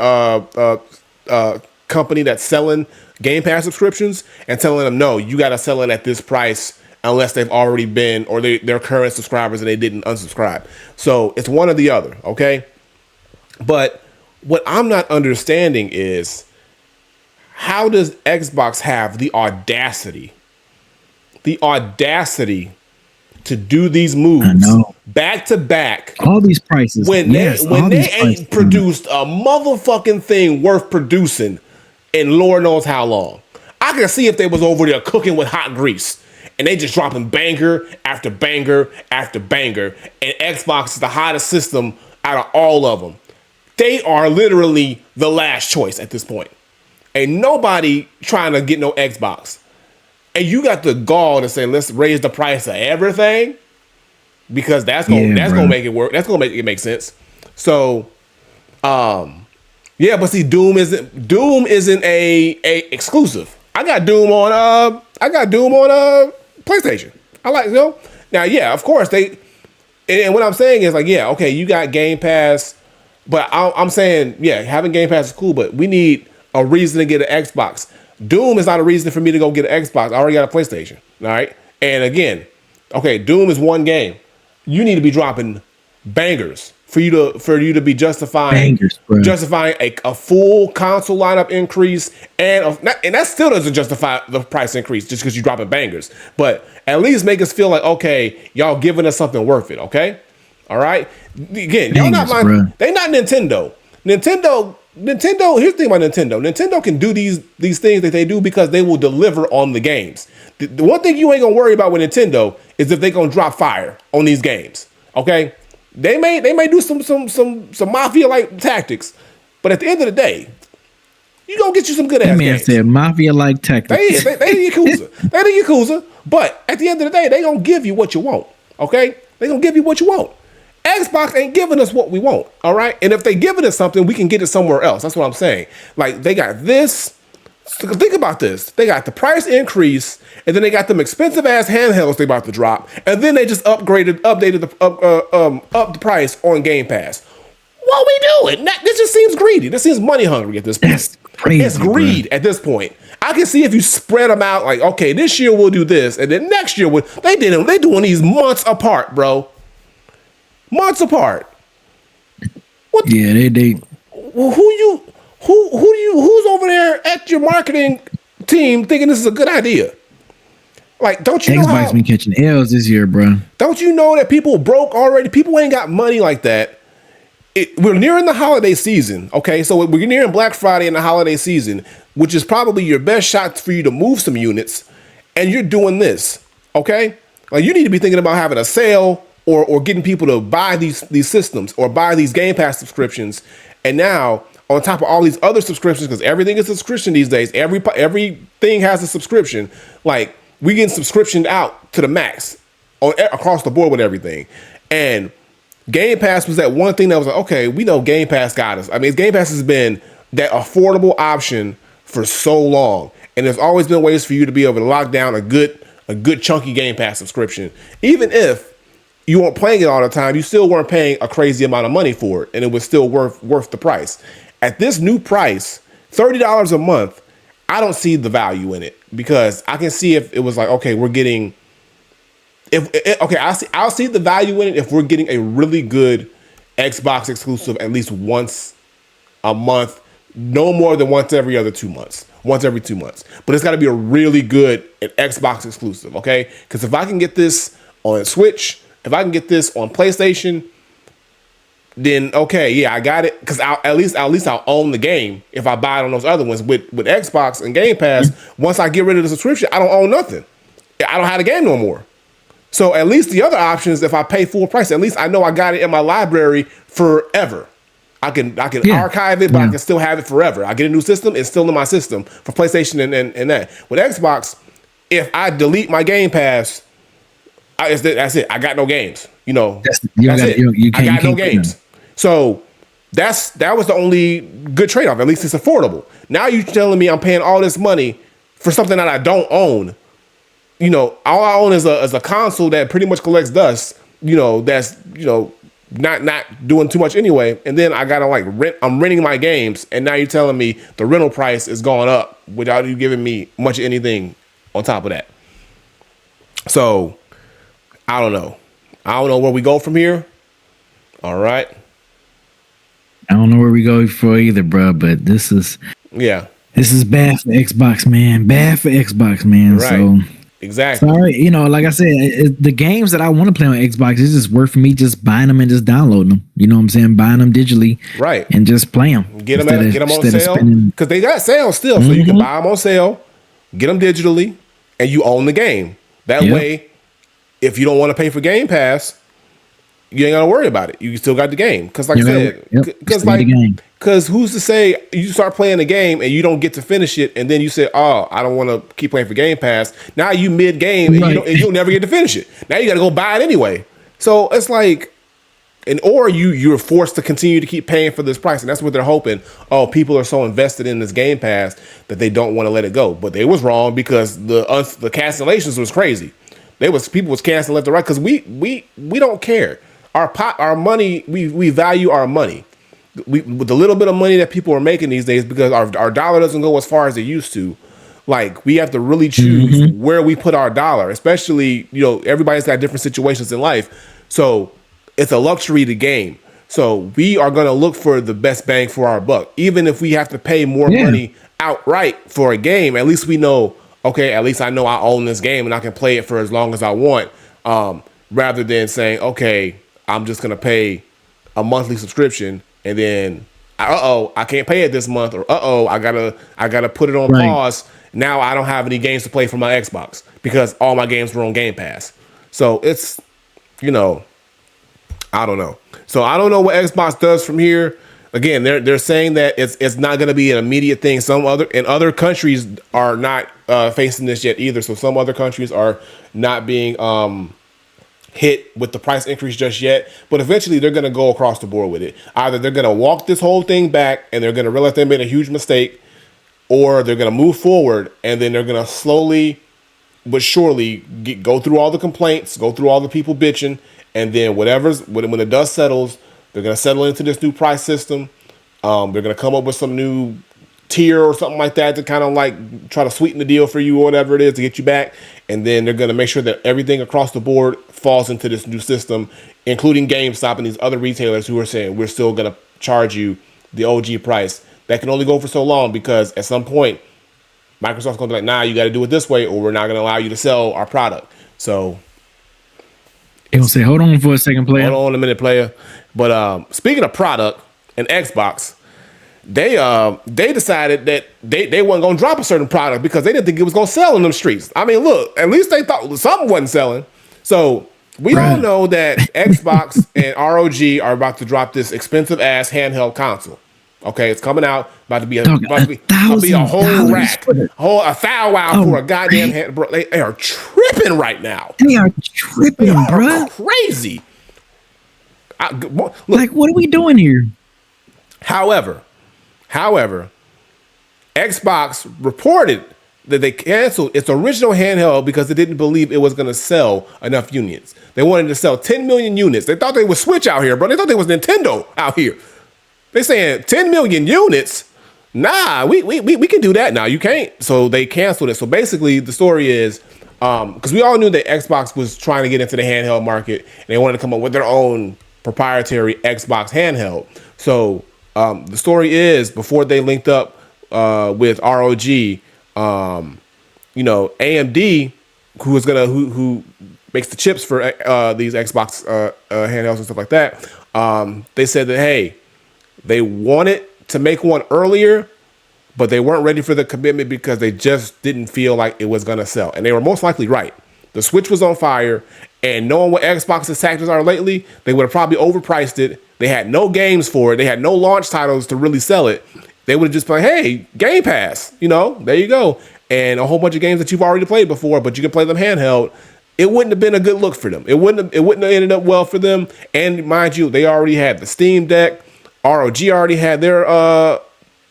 company that's selling Game Pass subscriptions and telling them, no, you got to sell it at this price unless they've already been, or they're current subscribers and they didn't unsubscribe. So it's one or the other, okay? But what I'm not understanding is, how does Xbox have the audacity to do these moves back to back, all these prices, when they ain't produced a motherfucking thing worth producing in Lord knows how long? I can see if they was over there cooking with hot grease and they just dropping banger after banger after banger, and Xbox is the hottest system out of all of them. They are literally the last choice at this point. Ain't nobody trying to get no Xbox. And you got the gall to say, let's raise the price of everything, because that's gonna make it work. That's gonna make it make sense. So, but see, Doom isn't a exclusive. I got Doom on PlayStation. I like, now, yeah, of course and what I'm saying is like, yeah, okay, you got Game Pass, but I'm saying, yeah, having Game Pass is cool, but we need a reason to get an Xbox. Doom is not a reason for me to go get an Xbox. I already got a PlayStation. All right. And again, okay, Doom is one game. You need to be dropping bangers for you to be justifying a full console lineup increase, and that still doesn't justify the price increase just because you're dropping bangers. But at least make us feel like, okay, y'all giving us something worth it. Okay. All right. Again, y'all not Bangers, mind. bruh. They not Nintendo. Nintendo. Here's the thing about Nintendo. Nintendo can do these things that they do because they will deliver on the games. The one thing you ain't gonna worry about with Nintendo is if they gonna drop fire on these games. Okay. They may do some mafia like tactics, but at the end of the day, you gonna get you some good ass That man games. said mafia like tactics. They the Yakuza. They the Yakuza. But at the end of the day, they gonna give you what you want. Okay? They gonna give you what you want. Xbox ain't giving us what we want. All right? And if they giving us something, we can get it somewhere else. That's what I'm saying. Like they got this. Think about this. They got the price increase, and then they got them expensive ass handhelds they about to drop, and then they just updated up the price on Game Pass. What we doing? This just seems greedy. This seems money hungry at this point. That's crazy. It's greed at this point. I can see if you spread them out, like, okay, this year we'll do this, and then next year they doing these months apart, bro. Months apart. What? Yeah, they. Who's over there at your marketing team thinking this is a good idea? Like, don't you know Xbox been catching L's this year, bro. Don't you know that people broke already? People ain't got money like that. We're nearing the holiday season, okay? So we're nearing Black Friday and the holiday season, which is probably your best shot for you to move some units, and you're doing this, okay? Like, you need to be thinking about having a sale or getting people to buy these systems or buy these Game Pass subscriptions. And now, on top of all these other subscriptions, because everything is a subscription these days, everything has a subscription. Like, we getting subscriptioned out to the max across the board with everything. And Game Pass was that one thing that was like, okay, we know Game Pass got us. I mean, Game Pass has been that affordable option for so long. And there's always been ways for you to be able to lock down a good chunky Game Pass subscription. Even if you weren't playing it all the time, you still weren't paying a crazy amount of money for it, and it was still worth the price. At this new price, $30 a month, I don't see the value in it, because I can see if it was like, okay, we're getting, I'll see the value in it if we're getting a really good Xbox exclusive at least once a month, no more than once every 2 months. But it's got to be a really good Xbox exclusive, okay? Because if I can get this on Switch, if I can get this on PlayStation, then okay, yeah, I got it. Because at least I'll own the game if I buy it on those other ones. With Xbox and Game Pass, once I get rid of the subscription, I don't own nothing. I don't have the game no more. So at least the other options, if I pay full price, at least I know I got it in my library forever. I can archive it, but I can still have it forever. I get a new system, it's still in my system for PlayStation and that. With Xbox, if I delete my Game Pass, that's it. I got no games. You know, that's it. I got no games. So that was the only good trade-off. At least it's affordable. Now you're telling me I'm paying all this money for something that I don't own. You know, all I own is a console that pretty much collects dust. You know, that's not doing too much anyway. And then I gotta I'm renting my games, and now you're telling me the rental price is going up without you giving me much of anything on top of that. So I don't know. I don't know where we go from here. All right. I don't know where we go for either, bro. But this is bad for Xbox, man. Bad for Xbox, man. Right. So exactly. Sorry, like I said, the games that I want to play on Xbox, it's just worth for me just buying them and just downloading them. You know what I'm saying? Buying them digitally, right? And just play them. Get them on sale, because they got sales still, so you can buy them on sale, get them digitally, and you own the game. That way, if you don't want to pay for Game Pass, you ain't gotta worry about it. You still got the game. Because like I said, because who's to say you start playing the game and you don't get to finish it, and then you say, oh, I don't want to keep playing for Game Pass. Now you mid game and you'll never get to finish it. Now you got to go buy it anyway. So it's like, or you're forced to continue to keep paying for this price, and that's what they're hoping. Oh, people are so invested in this Game Pass that they don't want to let it go. But they was wrong, because the cancellations was crazy. People was canceling left and right, because we don't care. Our money, we value our money. With the little bit of money that people are making these days, because our dollar doesn't go as far as it used to. Like, we have to really choose where we put our dollar, especially, everybody's got different situations in life. So it's a luxury to game. So we are going to look for the best bang for our buck. Even if we have to pay more money outright for a game, at least we know, okay, at least I know I own this game and I can play it for as long as I want. Rather than saying, okay, I'm just gonna pay a monthly subscription, and then I can't pay it this month, or I gotta put it on Right. pause. Now I don't have any games to play for my Xbox because all my games were on Game Pass. So it's, you know, I don't know. So I don't know what Xbox does from here. Again, they're saying that it's not going to be an immediate thing. Other countries are not facing this yet either. So some other countries are not being hit with the price increase just yet. But eventually they're going to go across the board with it. Either they're going to walk this whole thing back and they're going to realize they made a huge mistake, or they're going to move forward and then they're going to slowly but surely go through all the complaints, go through all the people bitching, and then when the dust settles, they're gonna settle into this new price system. They're gonna come up with some new tier or something like that to kind of like try to sweeten the deal for you or whatever it is to get you back. And then they're gonna make sure that everything across the board falls into this new system, including GameStop and these other retailers who are saying we're still gonna charge you the OG price. That can only go for so long because at some point Microsoft's gonna be like, nah, you got to do it this way, or we're not gonna allow you to sell our product. So They gonna say, hold on for a second, player. hold on a minute, player. But speaking of product and Xbox, they decided that they weren't gonna drop a certain product because they didn't think it was gonna sell in them streets. I mean, look, at least they thought something wasn't selling. So we all know that Xbox and ROG are about to drop this expensive ass handheld console. Okay, it's coming out, about to be a whole rack, a foul wow for a goddamn hand, bro. They are tripping right now. They are tripping, bro. Crazy. Look, like, what are we doing here? However, Xbox reported that they canceled its original handheld because they didn't believe it was going to sell enough units. They wanted to sell 10 million units. They thought they was Switch out here, bro. They thought they was Nintendo out here. They saying 10 million units. Nah, we can do that now. You can't. So they canceled it. So basically, the story is because we all knew that Xbox was trying to get into the handheld market, and they wanted to come up with their own proprietary Xbox handheld. So the story is before they linked up with ROG, AMD, who makes the chips for these Xbox handhelds and stuff like that. They said that, hey, they wanted to make one earlier, but they weren't ready for the commitment because they just didn't feel like it was going to sell. And they were most likely right. The Switch was on fire, and knowing what Xbox's tactics are lately, they would have probably overpriced it. They had no games for it. They had no launch titles to really sell it. They would have just been like, hey, Game Pass, there you go. And a whole bunch of games that you've already played before, but you can play them handheld. It wouldn't have been a good look for them. It wouldn't have ended up well for them. And mind you, they already had the Steam Deck. ROG already had their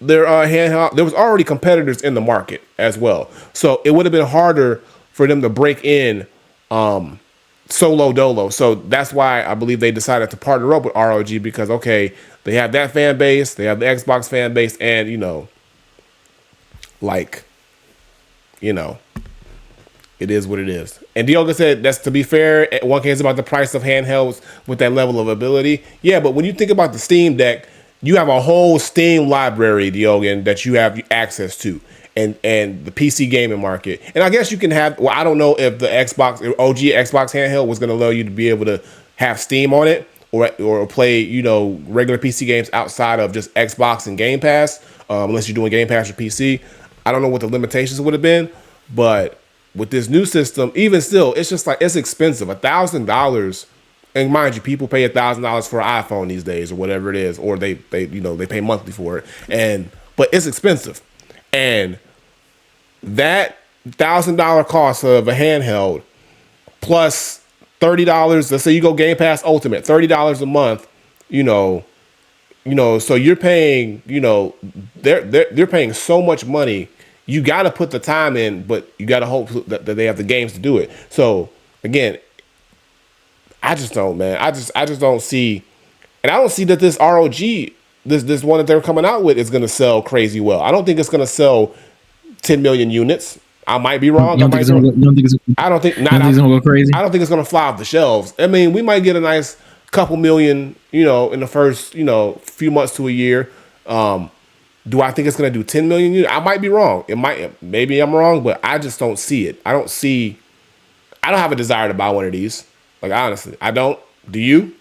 handheld. There was already competitors in the market as well. So it would have been harder for them to break in solo dolo. So that's why I believe they decided to partner up with ROG because, okay, they have that fan base, they have the Xbox fan base, and, it is what it is. And Diogo said, that's to be fair, one cares about the price of handhelds with that level of ability. Yeah, but when you think about the Steam Deck, you have a whole Steam library, Diogo, that you have access to. And the PC gaming market. And I guess you can have, well, I don't know if the OG Xbox handheld was going to allow you to be able to have Steam on it or play, regular PC games outside of just Xbox and Game Pass, unless you're doing Game Pass or PC. I don't know what the limitations would have been, but with this new system, even still, it's just like, it's expensive. $1,000. And mind you, people pay $1,000 for an iPhone these days or whatever it is, or they pay monthly for it. But it's expensive. And that $1,000 cost of a handheld plus $30, let's say you go Game Pass Ultimate, $30 a month, so you're paying, they're paying so much money. You got to put the time in, but you got to hope that they have the games to do it. So again, I just don't, man. I just don't see, and I don't see that this ROG, this one that they're coming out with is going to sell crazy well. I don't think it's going to sell 10 million units. I might be wrong. I don't think it's going to go crazy. I don't think it's going to fly off the shelves. I mean, we might get a nice couple million, in the first, few months to a year. Do I think it's going to do 10 million units? I might be wrong. Maybe I'm wrong, but I just don't see it. I don't have a desire to buy one of these. Like, honestly, I don't. Do you?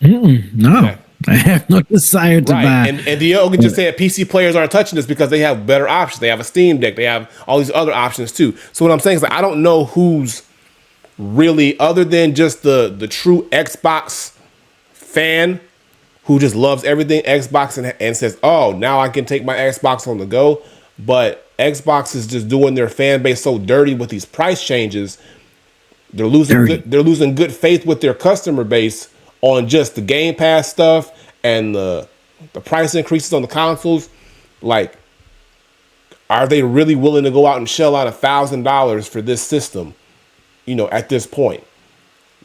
No, Okay. I have no desire to Right. buy. And DL can just say that PC players aren't touching this because they have better options. They have a Steam Deck. They have all these other options too. So what I'm saying is like I don't know who's really, other than just the true Xbox fan who just loves everything Xbox and says, oh, now I can take my Xbox on the go. But Xbox is just doing their fan base so dirty with these price changes. They're losing good faith with their customer base on just the Game Pass stuff and the price increases on the consoles. Like, are they really willing to go out and shell out $1,000 for this system? You know, at this point,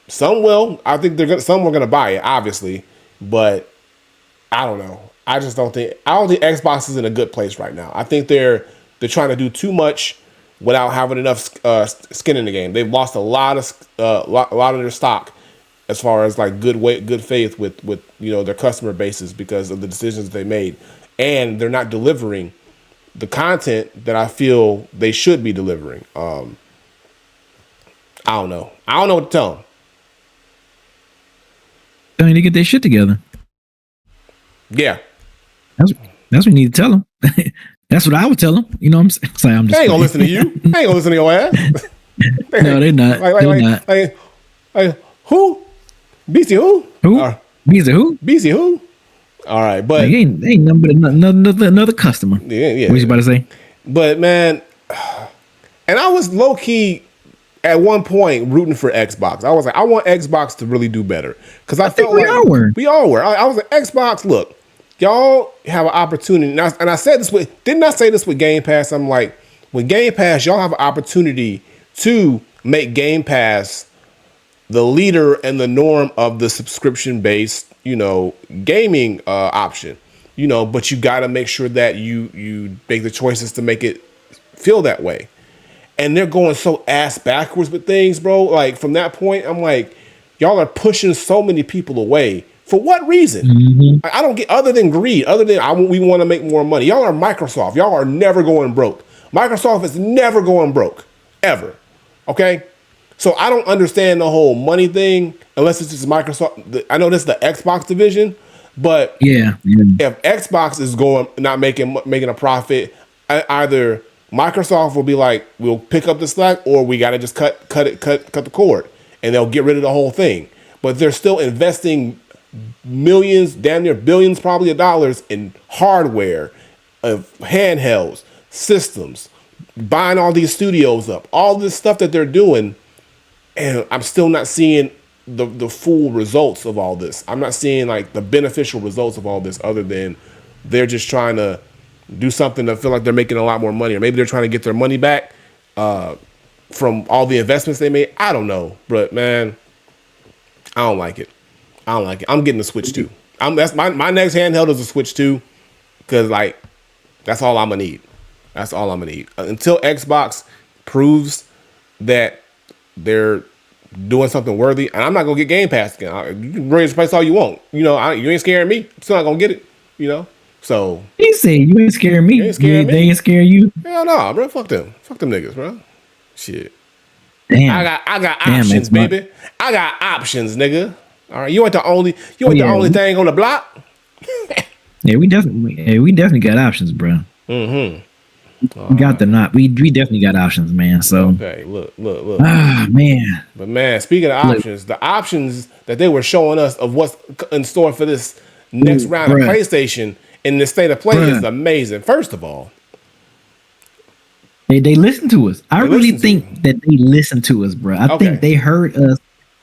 some will. I think some are gonna buy it, obviously, but I don't know. I don't think Xbox is in a good place right now. I think they're trying to do too much without having enough skin in the game. They've lost a lot of their stock as far as like good faith with their customer bases because of the decisions they made, and they're not delivering the content that I feel they should be delivering. I don't know. I don't know what to tell them. They need to get their shit together. Yeah. That's what you need to tell them. That's what I would tell them. You know what I'm saying? Sorry, I'm just They ain't gonna listen to you. They ain't gonna listen to your ass. No, they're not. They're not. Like, who? BC who? Who? BC who? BC who? All right, but like, ain't nothing but another customer. Yeah. What you about to say? But man, and I was low key at one point rooting for Xbox. I was like, I want Xbox to really do better because I felt we like all were. We all were. I was like, Xbox, look, y'all have an opportunity. And I said this didn't I say this with Game Pass? I'm like, with Game Pass, y'all have an opportunity to make Game Pass the leader and the norm of the subscription-based, gaming option. But you got to make sure that you make the choices to make it feel that way. And they're going so ass backwards with things, bro. Like from that point, I'm like, y'all are pushing so many people away. For what reason? Mm-hmm. I don't get, other than greed, other than we want to make more money. Y'all are Microsoft. Y'all are never going broke. Microsoft is never going broke, ever. Okay? So I don't understand the whole money thing unless it's just Microsoft. I know this is the Xbox division, but yeah. If Xbox is not making a profit, either Microsoft will be like, we'll pick up the slack, or we got to just cut the cord, and they'll get rid of the whole thing. But they're still investing millions, damn near billions, probably of dollars in hardware, of handhelds, systems, buying all these studios up, all this stuff that they're doing, and I'm still not seeing the full results of all this. I'm not seeing like the beneficial results of all this, other than they're just trying to do something to feel like they're making a lot more money, or maybe they're trying to get their money back from all the investments they made. I don't know, but man, I don't like it. I'm getting a Switch 2. That's my next handheld is a Switch 2, because like that's all I'm gonna need. That's all I'm gonna need until Xbox proves that they're doing something worthy. And I'm not gonna get Game Pass again. You can raise the price all you want. You ain't scaring me. I'm still not gonna get it. So he said you ain't scaring me. They ain't scaring you. Hell no, bro. Fuck them niggas, bro. Shit. Damn. I got options, baby. I got options, nigga. All right, you ain't the only thing on the block. Yeah, we definitely got options, bro. Mm-hmm. We got them not. We definitely got options, man. So okay, look. Ah, man. But man, speaking of options, the options that they were showing us of what's in store for this next round of PlayStation in the state of play is amazing. First of all, they listen to us. I really think that they listen to us, bro. I think they heard us.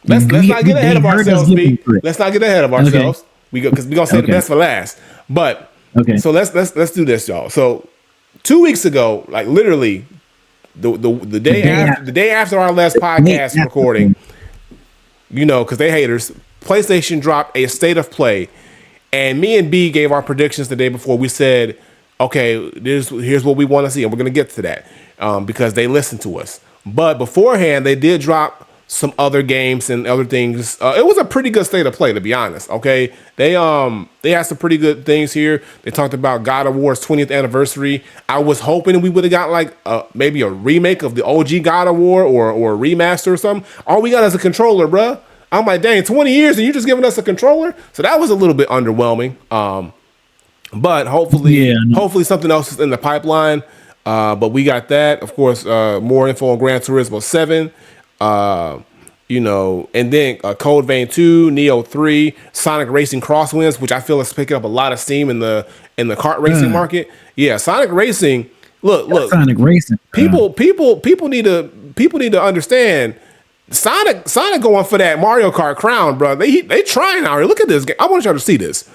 Let's not get ahead of ourselves, B. Let's not get ahead of ourselves. We go because we're gonna say the best for last. But so let's do this, y'all. So 2 weeks ago, like literally the day after our last podcast recording, because they haters, PlayStation dropped a state of play, and me and B gave our predictions the day before. We said, okay, here's what we want to see, and we're gonna get to that because they listened to us. But beforehand, they did drop some other games and other things. It was a pretty good state of play, to be honest. Okay, they had some pretty good things here. They talked about God of War's 20th anniversary. I was hoping we would have got like maybe a remake of the OG God of War or a remaster or something. All we got is a controller, bruh. I'm like, dang, 20 years and you just giving us a controller? So that was a little bit underwhelming. But hopefully, hopefully something else is in the pipeline. But we got that. Of course, more info on Gran Turismo 7. You know, and then Code Vein 2, Neo 3, Sonic Racing Crosswinds, which I feel is picking up a lot of steam in the kart racing market. Yeah, Sonic Racing. Look, Sonic Racing. People need to understand. Sonic going for that Mario Kart crown, bro. They trying out here. Look at this game. I want y'all to see this.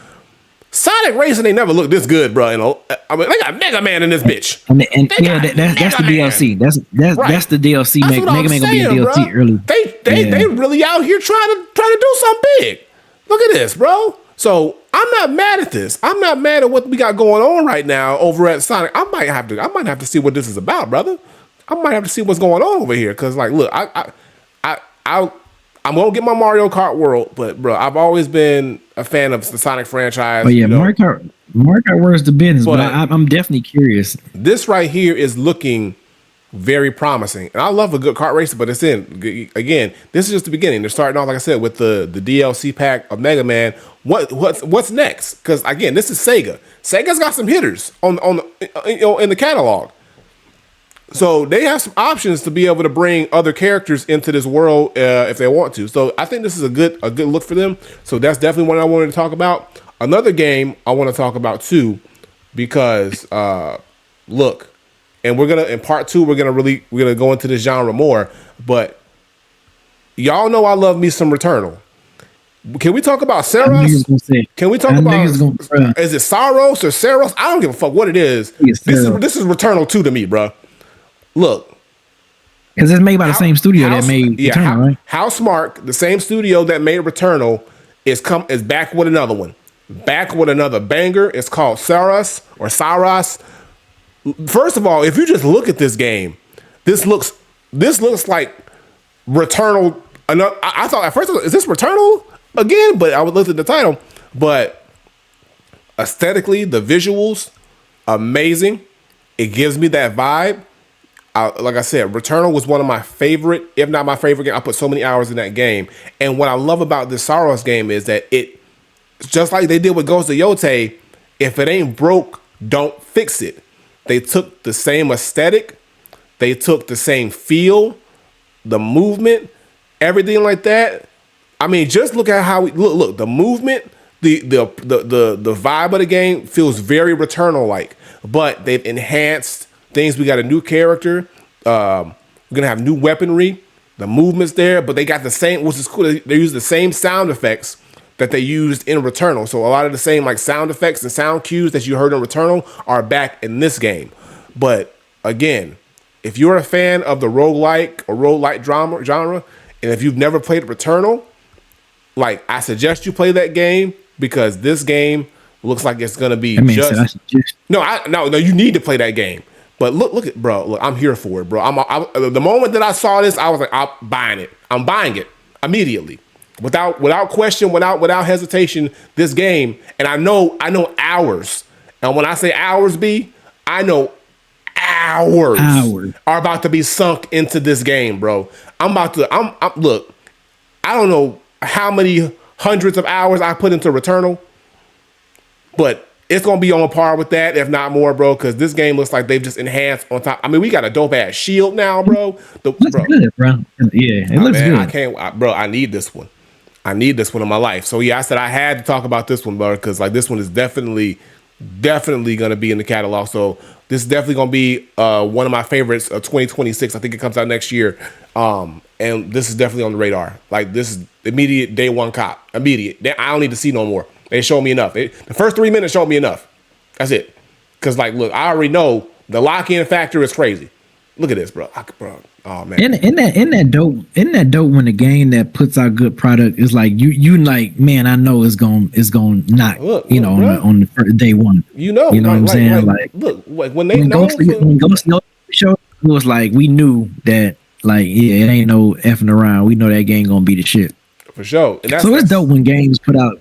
Sonic Racing ain't never looked this good, bro. You know, I mean, they got Mega Man in this bitch. And yeah, that's the DLC. That's the DLC. Mega Man gonna be a DLC early. They really out here trying to do something big. Look at this, bro. So I'm not mad at this. I'm not mad at what we got going on right now over at Sonic. I might have to see what this is about, brother. I might have to see what's going on over here. Cause like, look, I'm gonna get my Mario Kart World, but bro, I've always been a fan of the Sonic franchise. Oh yeah, you know? Mario Kart World's the business, but I'm definitely curious. This right here is looking very promising, and I love a good kart racer. But it's again, this is just the beginning. They're starting off, like I said, with the DLC pack of Mega Man. What's next? Because again, this is Sega. Sega's got some hitters on in the catalog. So they have some options to be able to bring other characters into this world if they want to. So I think this is a good look for them. So that's definitely one I wanted to talk about. Another game I want to talk about too, because look, and in part 2 we're gonna go into this genre more. But y'all know I love me some Returnal. Can we talk about Saros? Can we talk about is it Saros or Saros? I don't give a fuck what it is. This is Returnal 2 to me, bro. Look, because it's made by the same studio that made Returnal, right? Housemarque, the same studio that made Returnal, is back with another one, back with another banger. It's called Saros. First of all, if you just look at this game, this looks like Returnal. I thought at first, is this Returnal again? But I would look at the title. But aesthetically, the visuals, amazing. It gives me that vibe. Like I said, Returnal was one of my favorite, if not my favorite game. I put so many hours in that game. And what I love about this Saros game is that it, just like they did with Ghost of Yote, if it ain't broke, don't fix it. They took the same aesthetic. They took the same feel, the movement, everything like that. I mean, just look at how we look. The movement, the vibe of the game feels very Returnal-like. But they've enhanced things. We got a new character. We're gonna have new weaponry. The movement's there, but they got the same, which is cool. They use the same sound effects that they used in Returnal. So a lot of the same like sound effects and sound cues that you heard in Returnal are back in this game. But again, if you're a fan of the roguelike or roguelike genre, and if you've never played Returnal, like I suggest you play that game, because this game looks like it's gonna be no, you need to play that game. But look at, bro. Look, I'm here for it, bro. The moment that I saw this, I was like, I'm buying it. I'm buying it immediately, without question, without hesitation. This game, and I know hours. And when I say hours, I know hours are about to be sunk into this game, bro. Look. I don't know how many hundreds of hours I put into Returnal, but it's going to be on par with that, if not more, bro, because this game looks like they've just enhanced on top. I mean, we got a dope-ass shield now, bro. Looks good, bro. Yeah, it looks good. I need this one. I need this one in my life. So, yeah, I said I had to talk about this one, bro, because, like, this one is definitely going to be in the catalog. So, this is definitely going to be one of my favorites of 2026. I think it comes out next year. And this is definitely on the radar. Like, this is immediate day one cop. Immediate. I don't need to see no more. They showed me enough. The first 3 minutes showed me enough. That's it. Because, like, look, I already know the lock-in factor is crazy. Look at this, bro. Oh man. Isn't that dope when the game that puts out good product is like you like, man, I know it's gonna knock, on the first day one. What I'm saying? When Ghost showed, it was like we knew that, like, yeah, it ain't no effing around. We know that game gonna be the shit. For sure. So it's dope when games put out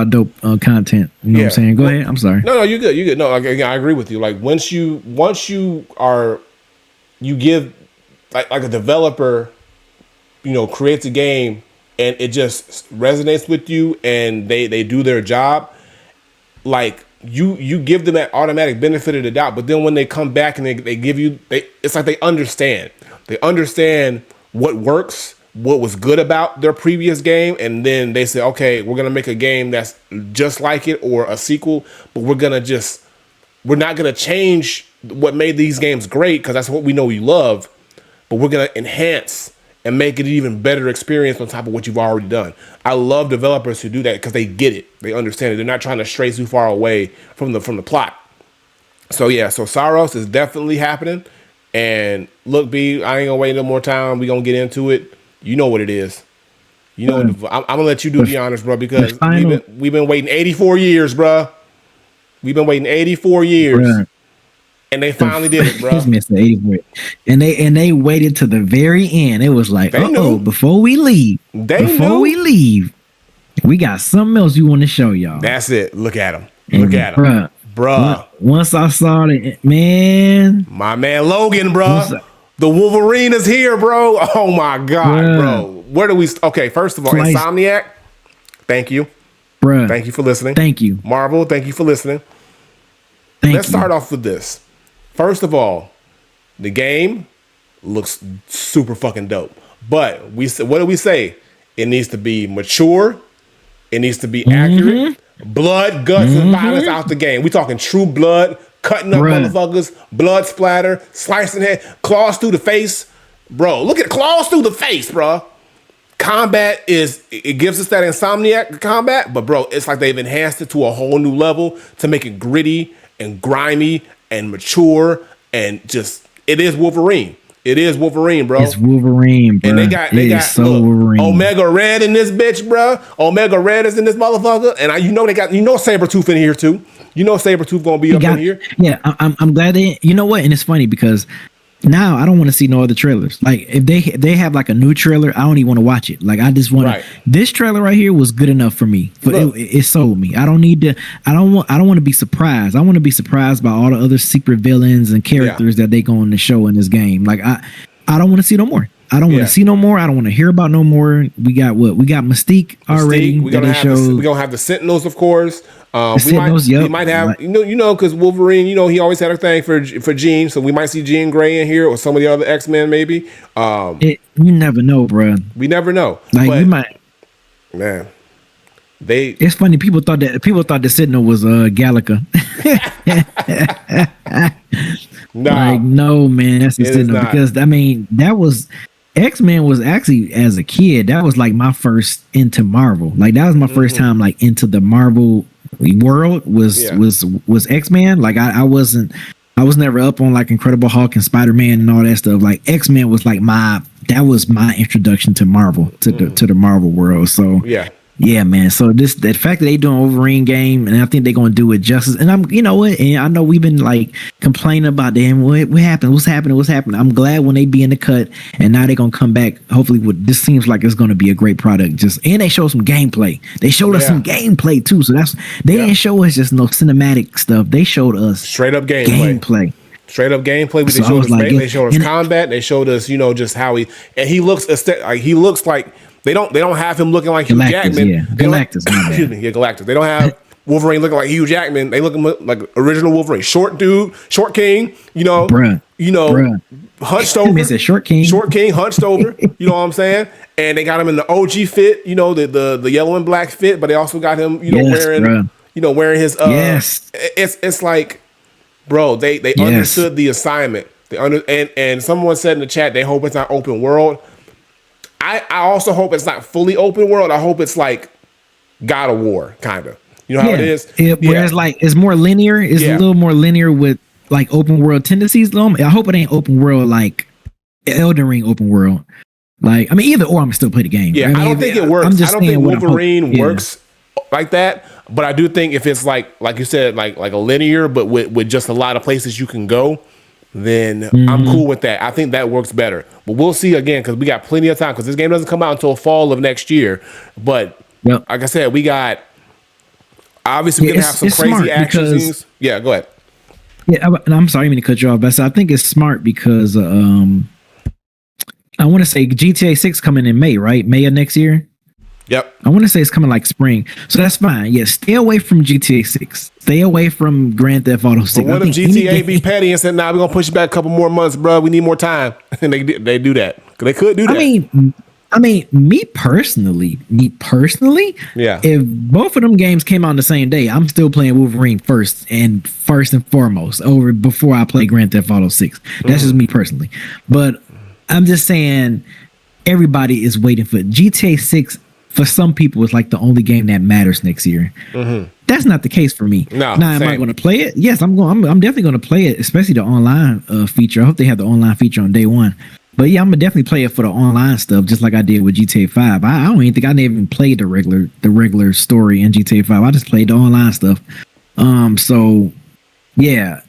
dope content. You know what I'm saying? Go ahead. I'm sorry. No, you good. You good. No, again, I agree with you. Like once you give like a developer, creates a game and it just resonates with you, and they do their job, like you give them that automatic benefit of the doubt. But then when they come back and they give you, it's like they understand what works, what was good about their previous game, and then they say, okay, we're gonna make a game that's just like it or a sequel, but we're not gonna change what made these games great, because that's what we know you love, but we're gonna enhance and make it an even better experience on top of what you've already done. I love developers who do that because they get it. They understand it. They're not trying to stray too far away from the plot. So yeah, so Saros is definitely happening. And look, B, I ain't gonna wait no more time. We gonna get into it. You know what it is. You know, I'm gonna let you do the honors, bro, because we've been waiting 84 years, bro. We've been waiting 84 years. Bruh. And they finally did it, bro. And they waited to the very end. It was like, before we leave, we got something else you want to show y'all. That's it. Look at him. Look at him. Bruh. Once I saw it, man. My man Logan, bro. The Wolverine is here, bro. Oh my God, bro. Where do we? Okay, first of all, Insomniac, thank you. Bruh. Thank you for listening. Thank you. Marvel, thank you for listening. Let's start off with this. First of all, the game looks super fucking dope. But what do we say? It needs to be mature. It needs to be accurate. Blood, guts, and violence out the game. We talking true blood, cutting up motherfuckers, blood splatter, slicing head, claws through the face. Bro, look at claws through the face, bro. Combat it gives us that Insomniac combat, but bro, it's like they've enhanced it to a whole new level to make it gritty and grimy and mature, and just it is Wolverine. It is Wolverine, bro. It's Wolverine, bro. And they got Wolverine. Omega Red in this bitch, bro. Omega Red is in this motherfucker, and they got Sabretooth in here too. Sabretooth gonna be up in here. Yeah, I'm glad they. You know what? And it's funny because now I don't want to see no other trailers. Like if they have like a new trailer, I don't even want to watch it. Like I just want this trailer right here was good enough for me. But it sold me. I don't need to. I don't want to be surprised. I want to be surprised by all the other secret villains and characters that they going to show in this game. Like I don't want to see no more. I don't want to see no more. I don't want to hear about no more. We got Mystique already. We're gonna have the Sentinels, of course. We might have because Wolverine, he always had a thing for Jean, so we might see Jean Grey in here or some of the other X-Men maybe. You never know, bro. We never know. Like we might. Man, it's funny. People thought the Sentinel was Gallica. No, man, that's the Sentinel because I mean that was. X-Men was actually, as a kid, that was like my first into Marvel. Like that was my first time like into the Marvel world was X-Men. Like I was never up on like Incredible Hulk and Spider-Man and all that stuff. Like X-Men was like my introduction to Marvel, to the Marvel world. So yeah, man. So the fact that they doing Wolverine game, and I think they're gonna do it justice. And and I know we've been like complaining about them. What happened? What's happening? I'm glad when they be in the cut, and now they're gonna come back. Hopefully, this seems like it's gonna be a great product. And they showed some gameplay. They showed us some gameplay too. So they didn't show us just no cinematic stuff. They showed us straight up gameplay. Straight up gameplay. They showed us combat. They showed us, just how he looks like. They don't have him looking like Hugh Jackman. Galactus. Excuse me, Galactus. They don't have Wolverine looking like Hugh Jackman. They look like original Wolverine. Short dude, short king, hunched over. Said short king, hunched over. You know what I'm saying? And they got him in the OG fit, the yellow and black fit, but they also got him, wearing his it's like, bro, they understood the assignment. And someone said in the chat they hope it's not open world. I also hope it's not fully open world. I hope it's like God of War, kind of. You know how it is? Where it's like, it's more linear. It's a little more linear with like open world tendencies. I hope it ain't open world like Elden Ring open world. Like, I mean, either or, I'm still play the game. Yeah, I don't think it works. I don't think Wolverine works like that. But I do think if it's like you said, like a linear, but with just a lot of places you can go, then I'm cool with that. I think that works better. But we'll see again because we got plenty of time because this game doesn't come out until fall of next year. But like I said, we got obviously we're gonna have some crazy action scenes. Yeah, go ahead. Yeah, I'm sorry, I didn't mean to cut you off, but I think it's smart because I want to say GTA 6 coming in May, right? May of next year. Yep. I want to say it's coming like spring, so that's fine. Yeah, stay away from GTA 6. Stay away from Grand Theft Auto 6. But what if GTA be petty and said, "Nah, we're gonna push it back a couple more months, bro. We need more time," and they do that. They could do that. I mean, me personally, Yeah. if both of them games came out on the same day, I'm still playing Wolverine first and foremost over before I play Grand Theft Auto 6. That's just me personally. But I'm just saying, everybody is waiting for GTA 6. For some people, it's like the only game that matters next year. That's not the case for me. No, now, am I going to play it? Yes, I'm definitely going to play it, especially the online feature. I hope they have the online feature on day one. But yeah, I'm gonna definitely play it for the online stuff, just like I did with GTA 5. I don't even think I never even played the regular story in GTA 5. I just played the online stuff. So yeah,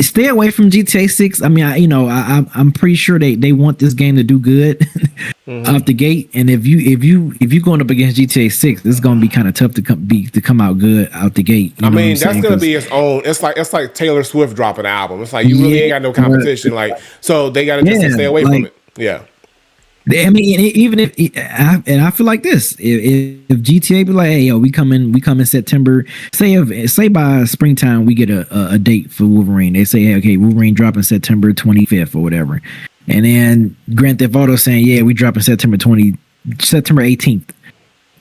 stay away from GTA 6. I mean, I'm pretty sure they want this game to do good off the gate. And if you going up against GTA 6, it's gonna be kind of tough to come out good out the gate. I mean, that's gonna be its own. It's like Taylor Swift dropping an album. It's like you really ain't got no competition. Like, so they gotta just stay away from it. Yeah. I mean, even if I feel like this, if GTA be like, hey, yo, we come in September. Say by springtime we get a date for Wolverine. They say, hey, okay, Wolverine dropping September 25th or whatever, and then Grand Theft Auto saying, yeah, we dropping September 18th.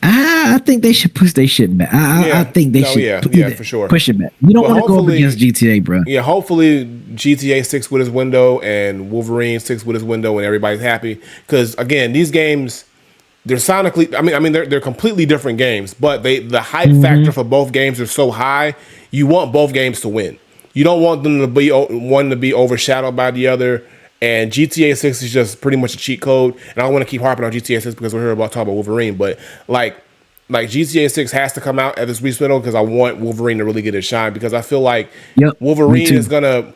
I think they should push their shit back. I think they should. For sure. Push it back. You don't want to go up against GTA, bro. Yeah, hopefully GTA 6 with his window and Wolverine 6 with his window, and everybody's happy. Because again, these games, they're sonically. I mean, they're completely different games, but the hype factor for both games is so high. You want both games to win. You don't want them to be one to be overshadowed by the other. And GTA 6 is just pretty much a cheat code. And I don't want to keep harping on GTA 6 because we're here about talking about Wolverine. But like GTA 6 has to come out at this release window because I want Wolverine to really get his shine. Because I feel like Wolverine is gonna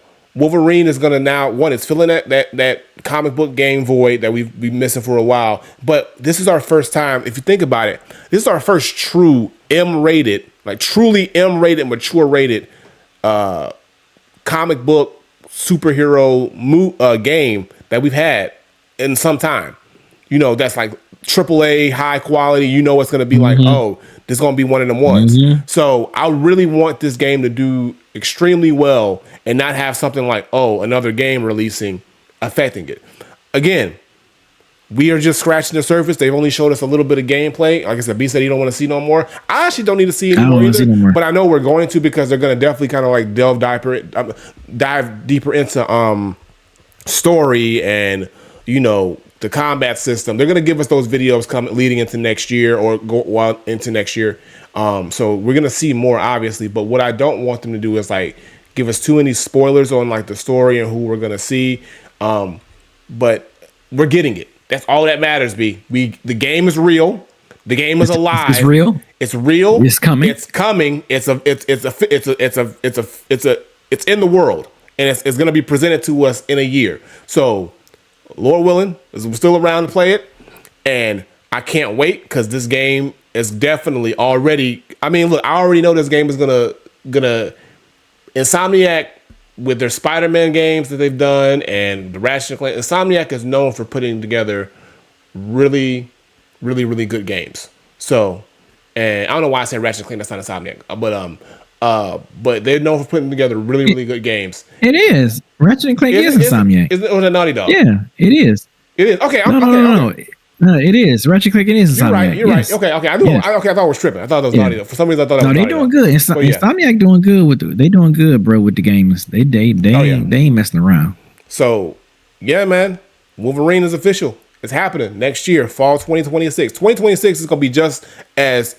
now, one, it's filling that comic book game void that we've been missing for a while. But this is our first time, if you think about it, this is our first true M-rated, like truly M-rated, mature rated comic book superhero game that we've had in some time. That's like AAA, high quality. It's going to be like, oh, this is going to be one of them ones. So I really want this game to do extremely well and not have something like, oh, another game releasing affecting it. Again, we are just scratching the surface. They've only showed us a little bit of gameplay. Like I said, B said he don't want to see no more. I actually don't need to see anymore either. But I know we're going to, because they're going to definitely kind of like dive deeper into story and the combat system. They're going to give us those videos leading into next year or go into next year. So we're going to see more, obviously. But what I don't want them to do is like give us too many spoilers on like the story and who we're going to see. But we're getting it. That's all that matters, B. The game is real. The game is alive. It's real. It's real. It's coming. It's coming. It's in the world, and it's going to be presented to us in a year. So, Lord willing, we're still around to play it, and I can't wait because this game is definitely already. I mean, look, I already know this game is gonna Insomniac. With their Spider-Man games that they've done and the Ratchet & Clank, Insomniac is known for putting together really, really, really good games. So, and I don't know why I said Ratchet & Clank, that's not Insomniac, but they're known for putting together really, really good games. It is. Ratchet & Clank is Insomniac. Is it or the Naughty Dog? Yeah, it is. It is. Okay. No, it is. Ratchet & Clank is Insomniac. You're right. Okay. I thought I was tripping. I thought that was Naughty Dog. For some reason, I thought that was Naughty Dog. No, they doing good. Insomniac doing good they doing good, bro, with the games. They ain't messing around. So, yeah, man. Wolverine is official. It's happening next year, fall 2026. 2026 is going to be just as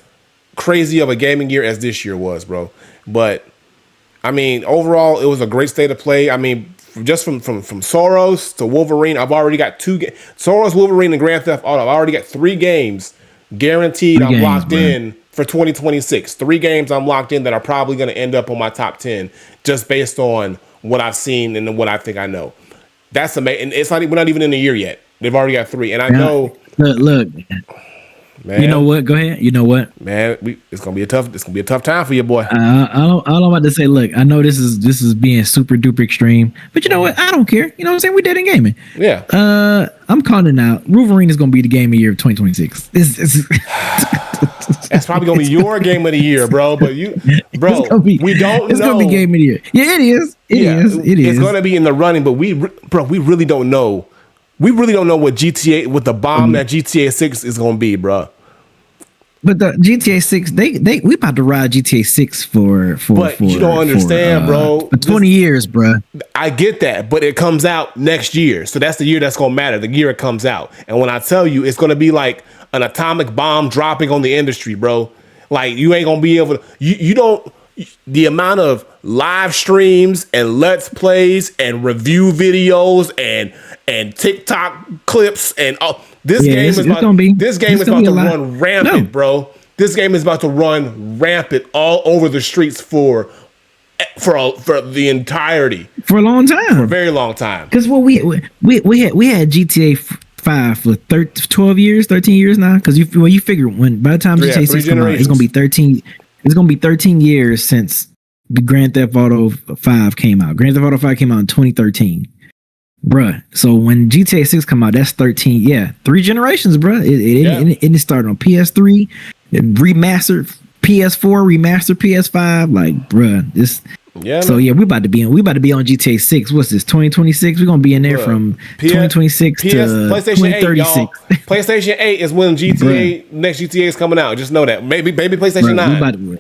crazy of a gaming year as this year was, bro. But, I mean, overall, it was a great state of play. I mean, just from Soros to Wolverine, I've already got Soros, Wolverine, and Grand Theft Auto. I've already got 3 games guaranteed. I'm locked in for 2026. 3 games I'm locked in that are probably going to end up on my top 10 just based on what I've seen and what I think I know. That's amazing. And we're not even in a year yet. They've already got 3, and I know. Look. Man, You know what? Go ahead. You know what? man, it's gonna be a tough time for you, boy. All I'm about to say, look, I know this is being super duper extreme, but you know what? I don't care. You know what I'm saying? We dead in gaming. Yeah. I'm calling it out. Wolverine is gonna be the game of the year of 2026. That's probably gonna be your game of the year, bro. But we don't know. It's gonna be game of the year. Yeah, it is. It is. It's gonna be in the running, but we really don't know. We really don't know what the bomb that GTA 6 is gonna be, bro. But the GTA 6, we about to ride GTA 6 for you don't understand, bro. For 20 years, bro. I get that, but it comes out next year, so that's the year that's gonna matter. The year it comes out, and when I tell you, it's gonna be like an atomic bomb dropping on the industry, bro. Like you ain't gonna be able to. You don't. The amount of live streams and let's plays and review videos and TikTok clips and this game is about to run rampant, bro. This game is about to run rampant all over the streets for the entirety, for a long time, for a very long time. Because we had GTA 5 for 12 years, 13 years now. Because you figure by the time GTA 6 comes out, it's gonna be 13. It's gonna be 13 years since the Grand Theft Auto 5 came out. Grand Theft Auto 5 came out in 2013. Bruh. So when GTA 6 come out, that's 13. Yeah, 3 generations, bruh. It started on PS3, remastered PS4, remastered PS5. Like, bruh, this. Yeah. So yeah, we about to be on GTA 6. What's this? 2026. We're gonna be in there from 2026 to PlayStation 8, 2036. y'all. PlayStation 8 is when next GTA is coming out. Just know that. Maybe PlayStation 9.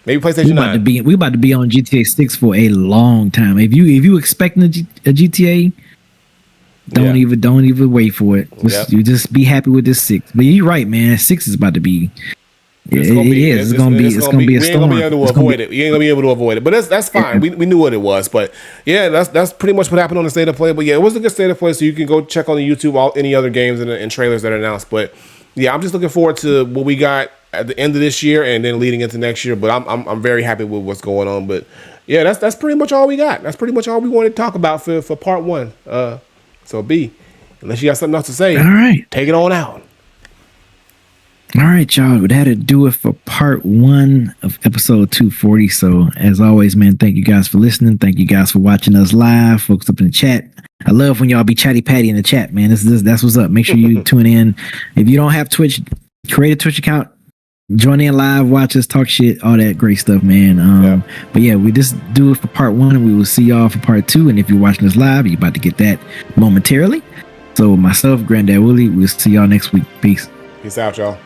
Maybe PlayStation 9. We about to be on GTA 6 for a long time. If you expecting a GTA, don't even wait for it. You just be happy with this 6. But you're right, man. 6 is about to be. It's gonna be a storm. We ain't gonna be able to avoid it. You ain't gonna be able to avoid it. But that's fine. We knew what it was. But yeah, that's pretty much what happened on the State of Play. But yeah, it was a good State of Play. So you can go check on the YouTube any other games and trailers that are announced. But yeah, I'm just looking forward to what we got at the end of this year and then leading into next year. But I'm very happy with what's going on. But yeah, that's pretty much all we got. That's pretty much all we wanted to talk about for part 1. So B, unless you got something else to say, all right, take it on out. All right, y'all. That'll do it for part 1 of episode 240. So, as always, man, thank you guys for listening. Thank you guys for watching us live, folks up in the chat. I love when y'all be chatty patty in the chat, man. That's what's up. Make sure you tune in. If you don't have Twitch, create a Twitch account, join in live, watch us talk shit, all that great stuff, man. But yeah, we just do it for part 1, and we will see y'all for part 2. And if you're watching us live, you're about to get that momentarily. So, myself, Granddad Willie, we'll see y'all next week. Peace. Peace out, y'all.